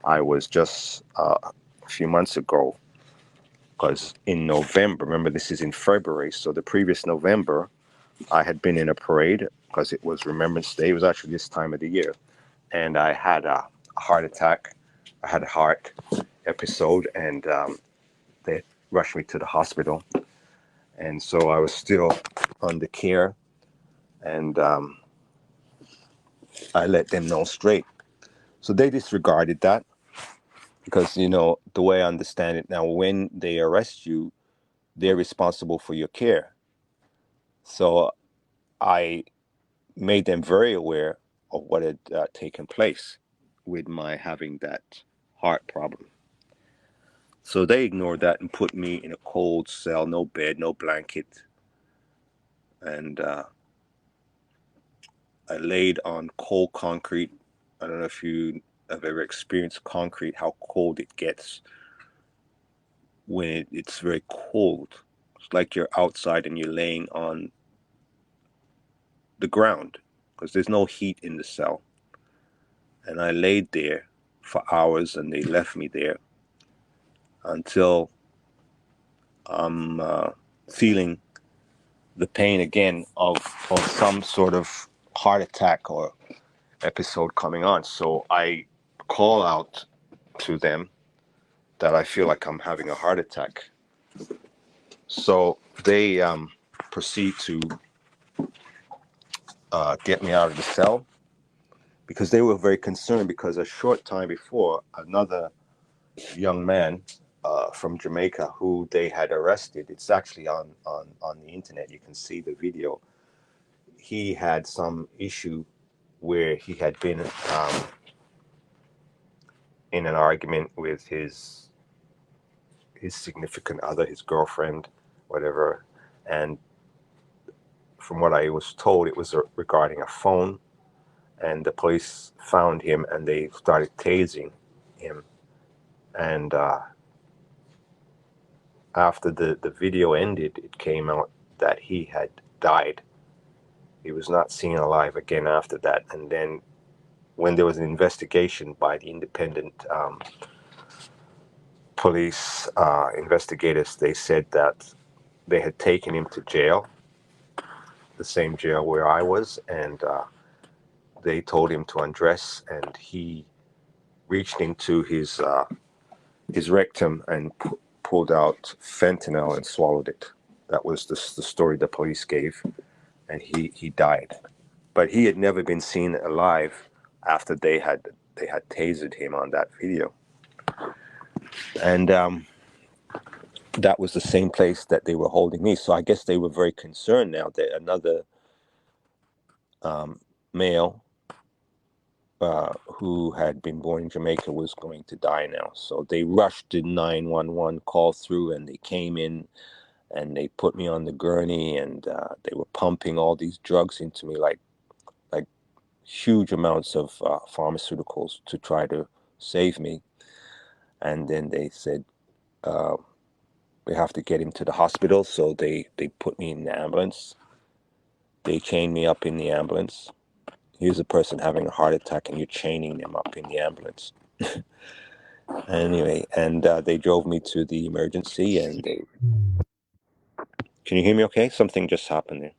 I was just a few months ago, because in November, remember this is in February, so the previous November, I had been in a parade because it was Remembrance Day. It was actually this time of the year. And I had a heart attack. I had a heart episode, and they rushed me to the hospital. And so I was still under care. And I let them know straight. So they disregarded that because, you know, the way I understand it now, when they arrest you, they're responsible for your care. So I made them very aware of what had taken place with my having that heart problem. So they ignored that and put me in a cold cell, no bed, no blanket. And I laid on cold concrete. I don't know if you have ever experienced concrete, how cold it gets when it's very cold. It's like you're outside and you're laying on the ground because there's no heat in the cell. And I laid there for hours and they left me there until I'm feeling the pain again of some sort of heart attack or episode coming on. So I call out to them that I feel like I'm having a heart attack. So they proceed to get me out of the cell because they were very concerned because a short time before, another young man from Jamaica who they had arrested, it's actually on the internet, you can see the video. He had some issue where he had been in an argument with his significant other, his girlfriend, whatever. And from what I was told, it was regarding a phone. And the police found him and they started tasing him. And after the video ended, it came out that he had died. He was not seen alive again after that. And then when there was an investigation by the independent police investigators, they said that they had taken him to jail, the same jail where I was, and they told him to undress, and he reached into his rectum and pulled out fentanyl and swallowed it. That was the story the police gave, and he died. But he had never been seen alive after they had tasered him on that video. And that was the same place that they were holding me. So I guess they were very concerned now that another male who had been born in Jamaica was going to die now. So they rushed the 911 call through, and they came in and they put me on the gurney, and they were pumping all these drugs into me, like huge amounts of pharmaceuticals to try to save me. And then they said, we have to get him to the hospital. So they put me in the ambulance. They chained me up in the ambulance. Here's a person having a heart attack and you're chaining them up in the ambulance. Anyway, and they drove me to the emergency, and they... Can you hear me okay? Something just happened there.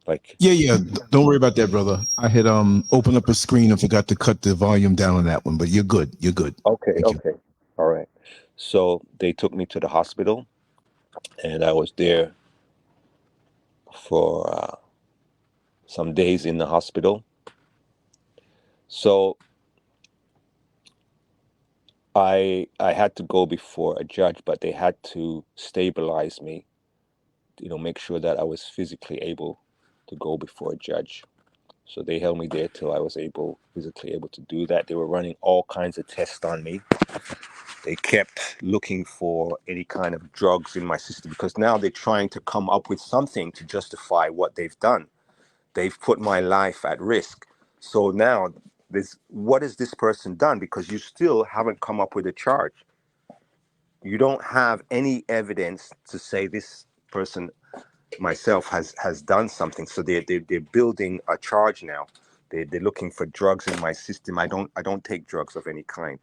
Like... Yeah. Don't worry about that, brother. I had opened up a screen and forgot to cut the volume down on that one, but you're good. You're good. Okay, Thank you. all right. So they took me to the hospital, and I was there for some days in the hospital. So I had to go before a judge, but they had to stabilize me, make sure that I was physically able to go before a judge. So they held me there till I was physically able to do that. They were running all kinds of tests on me. They kept looking for any kind of drugs in my system because now they're trying to come up with something to justify what they've done. They've put my life at risk. So now, what has this person done? Because you still haven't come up with a charge. You don't have any evidence to say this person, myself, has done something. So they're building a charge now. They're looking for drugs in my system. I don't take drugs of any kind,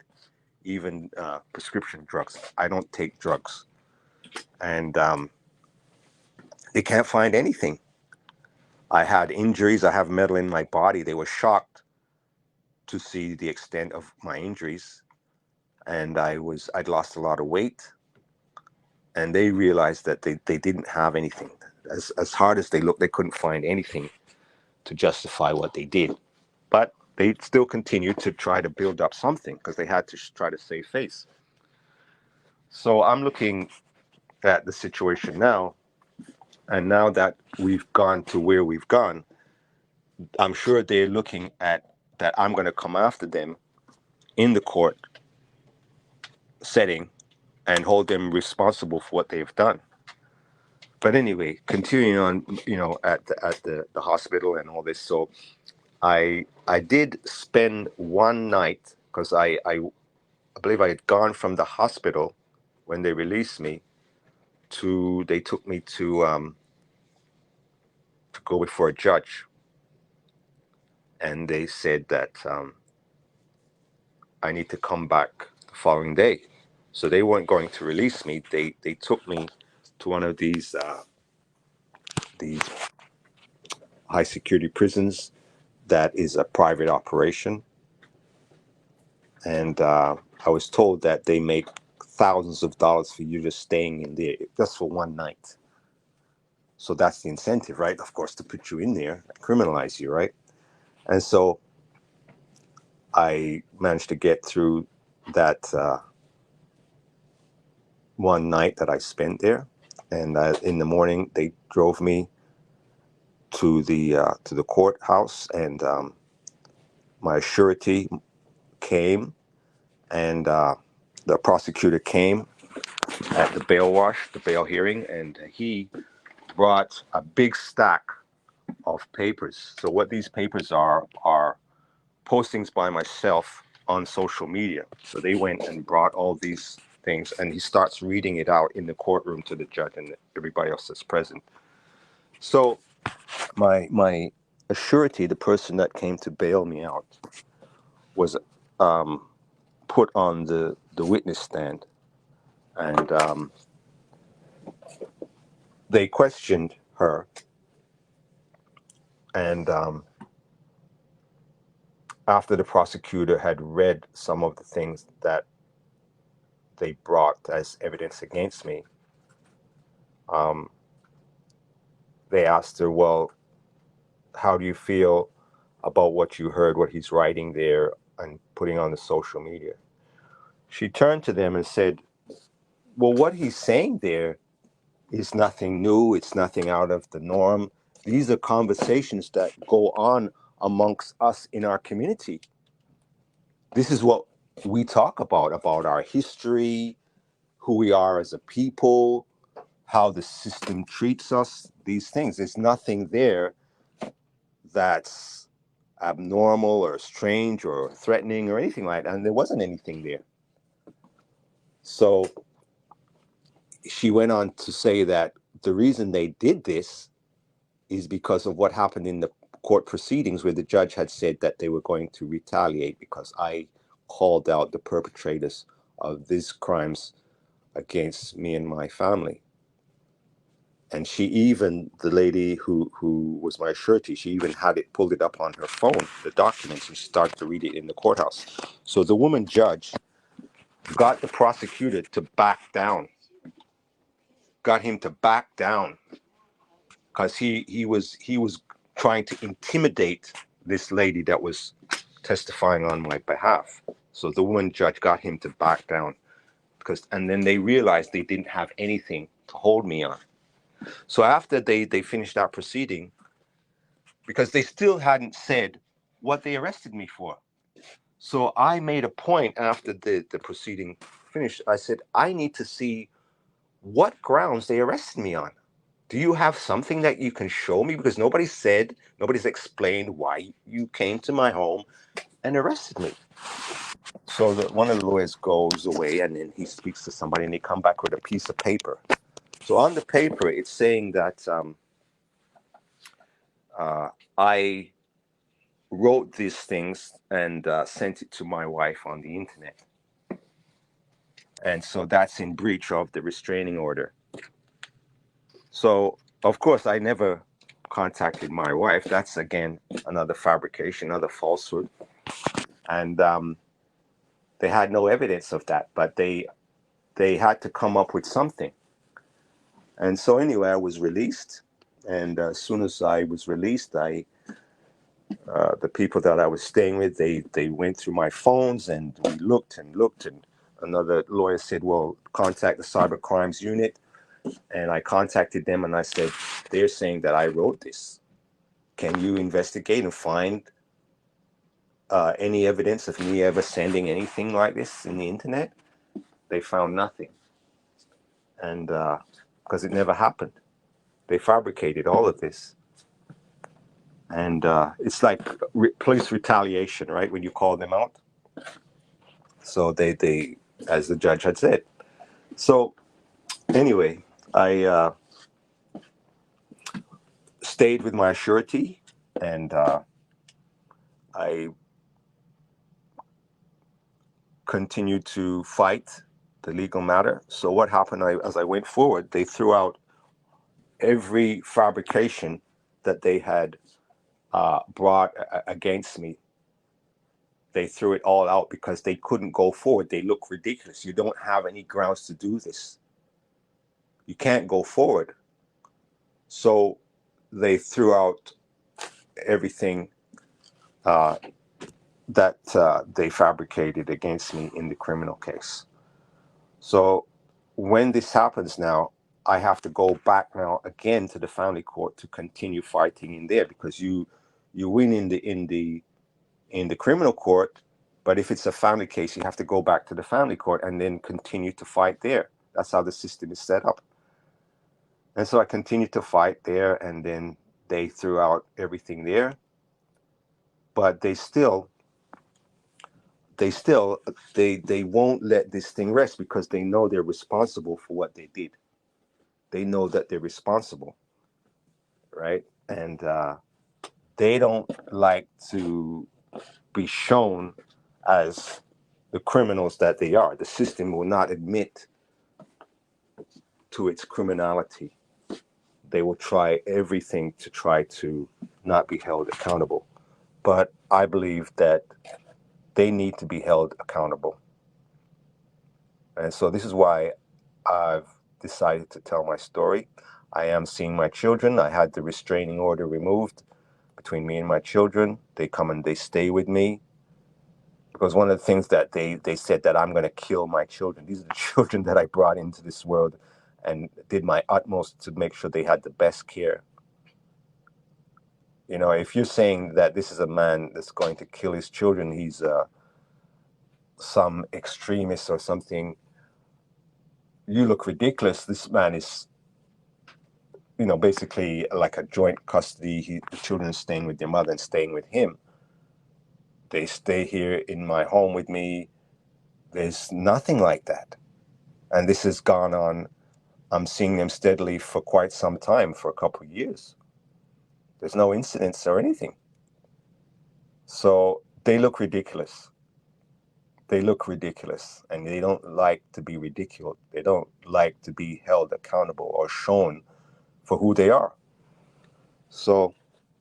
even prescription drugs. I don't take drugs, and they can't find anything. I had injuries. I have metal in my body. They were shocked to see the extent of my injuries, and I'd lost a lot of weight, and they realized that they didn't have anything. As hard as they looked, they couldn't find anything to justify what they did. But they still continued to try to build up something because they had to try to save face. So I'm looking at the situation now, and now that we've gone to where we've gone, I'm sure they're looking at that I'm going to come after them in the court setting and hold them responsible for what they've done. But anyway, continuing on, at the hospital and all this. So I did spend one night because I believe I had gone from the hospital when they released me to they took me to go before a judge, and they said that I need to come back the following day. So they weren't going to release me. They took me to one of these high security prisons that is a private operation, and I was told that they make thousands of dollars for you just staying in there just for one night. So that's the incentive, right? Of course, to put you in there, criminalize you, right? And so I managed to get through that one night that I spent there, and in the morning they drove me to the courthouse, and my surety came, and the prosecutor came at the bail hearing, and he brought a big stack of papers. So what these papers are postings by myself on social media. So they went and brought all these things, and he starts reading it out in the courtroom to the judge and everybody else that's present. So my surety, the person that came to bail me out, was put on the witness stand, and they questioned her, and after the prosecutor had read some of the things that they brought as evidence against me, they asked her, well, how do you feel about what you heard, what he's writing there and putting on the social media? She turned to them and said, well, what he's saying there is nothing new. It's nothing out of the norm. These are conversations that go on amongst us in our community. This is what we talk about our history, who we are as a people, how the system treats us, these things. There's nothing there that's abnormal or strange or threatening or anything like that. And there wasn't anything there. So she went on to say that the reason they did this is because of what happened in the court proceedings, where the judge had said that they were going to retaliate because I called out the perpetrators of these crimes against me and my family. And she even, the lady who was my surety, she even had it, pulled it up on her phone, the documents, and she started to read it in the courthouse. So the woman judge got the prosecutor to back down, got him to back down, because he was trying to intimidate this lady that was testifying on my behalf. So the woman judge got him to back down, and then they realized they didn't have anything to hold me on. So after they finished that proceeding, because they still hadn't said what they arrested me for. So I made a point after the proceeding finished. I said, I need to see what grounds they arrested me on. Do you have something that you can show me? Because nobody's explained why you came to my home and arrested me. So one of the lawyers goes away, and then he speaks to somebody, and they come back with a piece of paper. So on the paper, it's saying that I wrote these things and sent it to my wife on the internet. And so that's in breach of the restraining order. So, of course, I never contacted my wife. That's, again, another fabrication, another falsehood. And they had no evidence of that, but they had to come up with something. And so anyway, I was released. And as soon as I was released, I The people that I was staying with, they went through my phones and we looked and looked, and another lawyer said, well, contact the cyber crimes unit. And I contacted them and I said, they're saying that I wrote this. Can you investigate and find any evidence of me ever sending anything like this in the internet? They found nothing. And because it never happened. They fabricated all of this. And it's like police retaliation, right? When you call them out. So they, as the judge had said. So anyway, I stayed with my surety, and I continued to fight the legal matter. So what happened, as I went forward, they threw out every fabrication that they had brought against me. They threw it all out because they couldn't go forward. They look ridiculous. You don't have any grounds to do this. You can't go forward. So they threw out everything that they fabricated against me in the criminal case. So when this happens now, I have to go back now again to the family court to continue fighting in there, because you win in the criminal court, but if it's a family case, you have to go back to the family court and then continue to fight there. That's how the system is set up. And so I continued to fight there, and then they threw out everything there. But they won't let this thing rest, because they know they're responsible for what they did. They know that they're responsible, right? And they don't like to be shown as the criminals that they are. The system will not admit to its criminality. They will try everything to try to not be held accountable. But I believe that they need to be held accountable. And so this is why I've decided to tell my story. I am seeing my children. I had the restraining order removed between me and my children. They come and they stay with me, because one of the things that they said that I'm going to kill my children. These are the children that I brought into this world and did my utmost to make sure they had the best care. You know, if you're saying that this is a man that's going to kill his children, he's some extremist or something, you look ridiculous. This man is, you know, basically like a joint custody. The children are staying with their mother and staying with him. They stay here in my home with me. There's nothing like that. And this has gone on. I'm seeing them steadily for quite some time, for a couple of years. There's no incidents or anything. So they look ridiculous. They look ridiculous, and they don't like to be ridiculed. They don't like to be held accountable or shown for who they are. So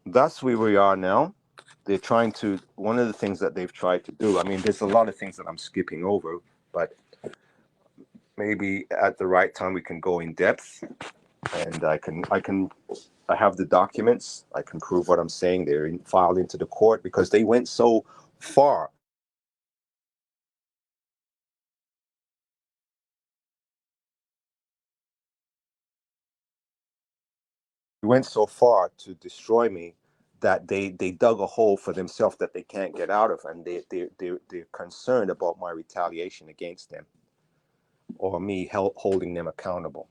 that's where we are now. They're trying to, one of the things that they've tried to do, I mean, there's a lot of things that I'm skipping over, but maybe at the right time we can go in depth, and I have the documents. I can prove what I'm saying. They're filed into the court because they went so far. They went so far to destroy me that they dug a hole for themselves that they can't get out of, and they're concerned about my retaliation against them, or me holding them accountable.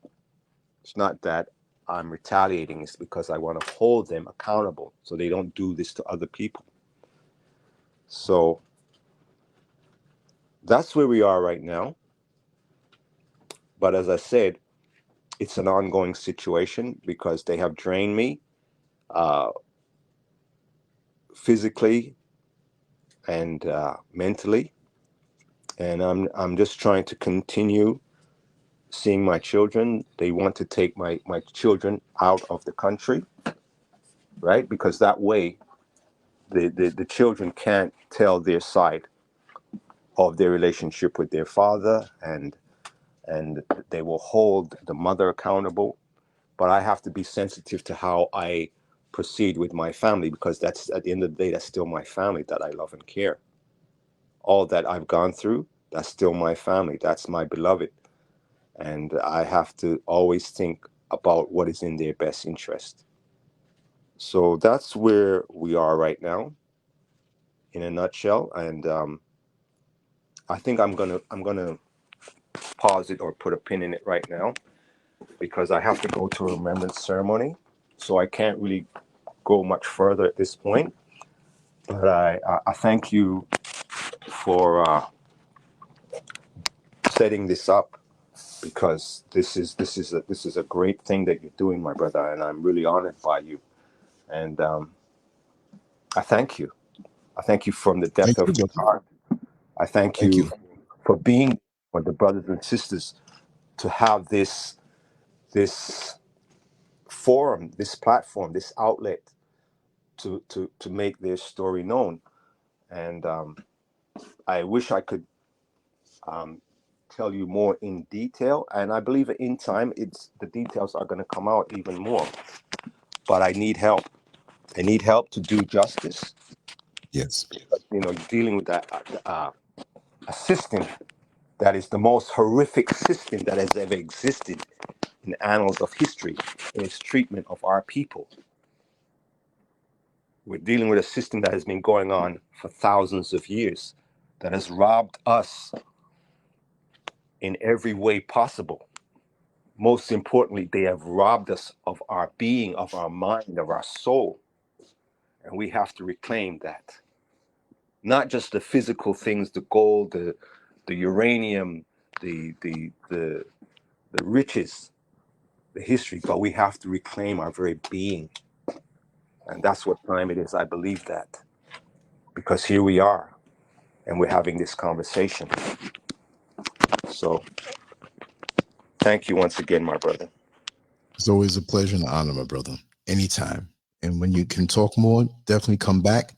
It's not that I'm retaliating, it's because I want to hold them accountable so they don't do this to other people. So that's where we are right now. But as I said, it's an ongoing situation because they have drained me physically and mentally, and I'm just trying to continue seeing my children. They want to take my children out of the country, right? Because that way the children can't tell their side of their relationship with their father, and they will hold the mother accountable. But I have to be sensitive to how I proceed with my family, because that's, at the end of the day, that's still my family that I love and care. All that I've gone through, that's still my family. That's my beloved. And I have to always think about what is in their best interest. So that's where we are right now, in a nutshell. And I think I'm gonna pause it or put a pin in it right now, because I have to go to a remembrance ceremony. So I can't really go much further at this point. But I thank you for setting this up, because this is a great thing that you're doing, my brother, and I'm really honored by you. And I thank you. I thank you from the Thank depth you, of your brother. heart. I thank Thank you you. for being for the brothers and sisters to have this forum, this platform, this outlet to make their story known. And I wish I could tell you more in detail. And I believe in time, the details are going to come out even more. But I need help. I need help to do justice. Yes. You know, dealing with that a system that is the most horrific system that has ever existed in the annals of history in its treatment of our people. We're dealing with a system that has been going on for thousands of years, that has robbed us in every way possible. Most importantly, they have robbed us of our being, of our mind, of our soul. And we have to reclaim that. Not just the physical things, the gold, the uranium, the riches, the history, but we have to reclaim our very being. And that's what time it is. I believe that. Because here we are, and we're having this conversation. So thank you once again, my brother. It's always a pleasure and an honor, my brother. Anytime. And when you can talk more, definitely come back.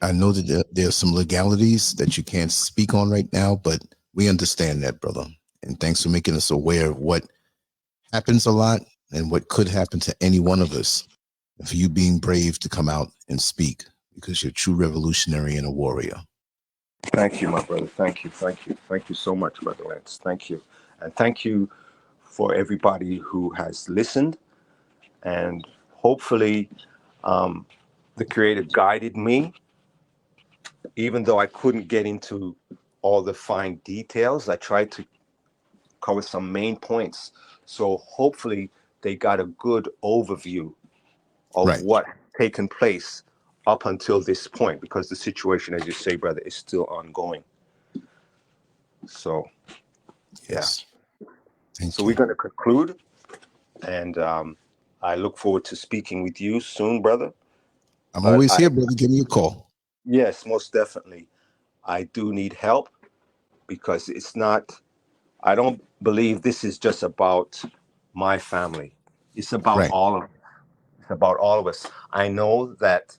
I know that there are some legalities that you can't speak on right now, but we understand that, brother. And thanks for making us aware of what happens a lot and what could happen to any one of us. And for you being brave to come out and speak, because you're a true revolutionary and a warrior. Thank you, my brother. Thank you. Thank you. Thank you so much, Brother Lance. Thank you. And thank you for everybody who has listened. And hopefully, the Creator guided me, even though I couldn't get into all the fine details. I tried to cover some main points. So hopefully, they got a good overview of Right. what taken place up until this point, because the situation, as you say, brother, is still ongoing. So, Yes. yeah. Thank So you. we're going to conclude, and I look forward to speaking with you soon, brother. I'm But always here, brother. Give me a call. yes, most definitely. I do need help, because it's not, I don't believe this is just about my family. It's about Right. all of us. It's about all of us. I know that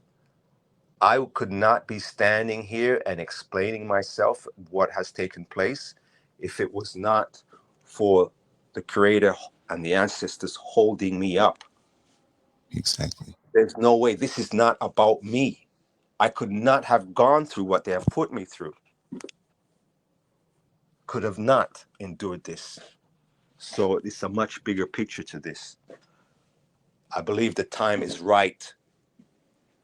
I could not be standing here and explaining myself what has taken place if it was not for the Creator and the ancestors holding me up. Exactly. There's no way. This is not about me. I could not have gone through what they have put me through. Could have not endured this. So it's a much bigger picture to this. I believe the time is right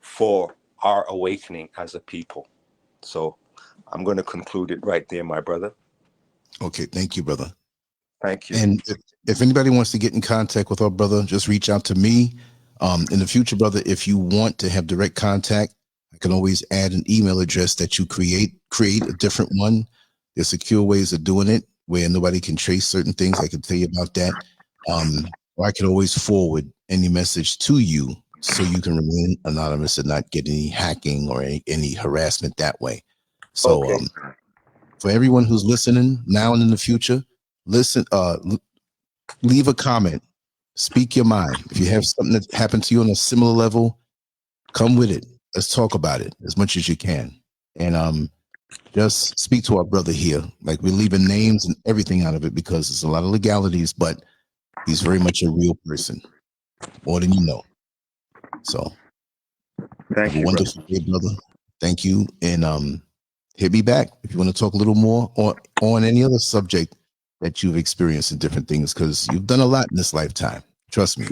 for our awakening as a people. So I'm going to conclude it right there, my brother. Okay. Thank you, brother. Thank you. And if anybody wants to get in contact with our brother, just reach out to me. In the future, brother, if you want to have direct contact, I can always add an email address that you create a different one. There's secure ways of doing it where nobody can trace certain things. I can tell you about that. Or I can always forward any message to you so you can remain anonymous and not get any hacking or any harassment that way. So Okay. for everyone who's listening now and in the future, listen, leave a comment, speak your mind. If you have something that happened to you on a similar level, come with it. Let's talk about it as much as you can. And just speak to our brother here. Like, we're leaving names and everything out of it because there's a lot of legalities, but he's very much a real person, more than you know. So Thank have a you, brother. wonderful day, brother. Thank you. And hit me back if you want to talk a little more or on any other subject that you've experienced in different things, because you've done a lot in this lifetime. Trust me.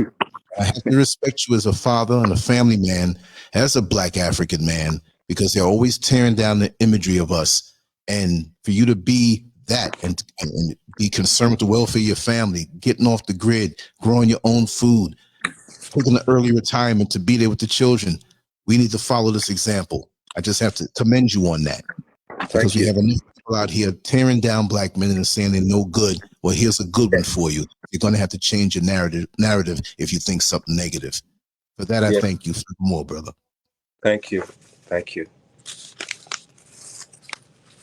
I have to respect you as a father and a family man, as a Black African man, because they're always tearing down the imagery of us. And for you to be that and be concerned with the welfare of your family, getting off the grid, growing your own food, taking an early retirement to be there with the children, we need to follow this example. I just have to commend you on that, because we have enough people out here tearing down Black men and saying they're no good. Well, here's a good one for you. You're going to have to change your narrative if you think something negative. For that, I thank you more, brother. Thank you. Thank you.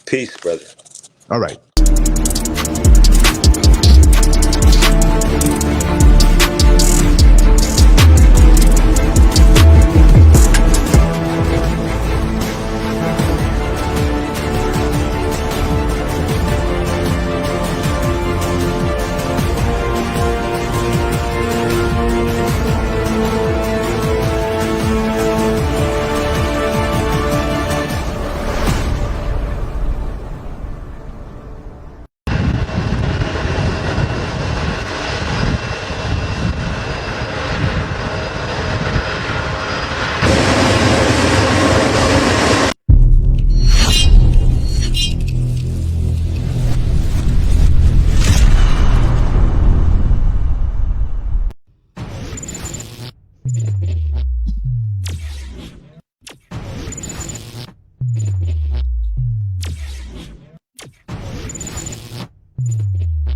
Peace, brother. All right.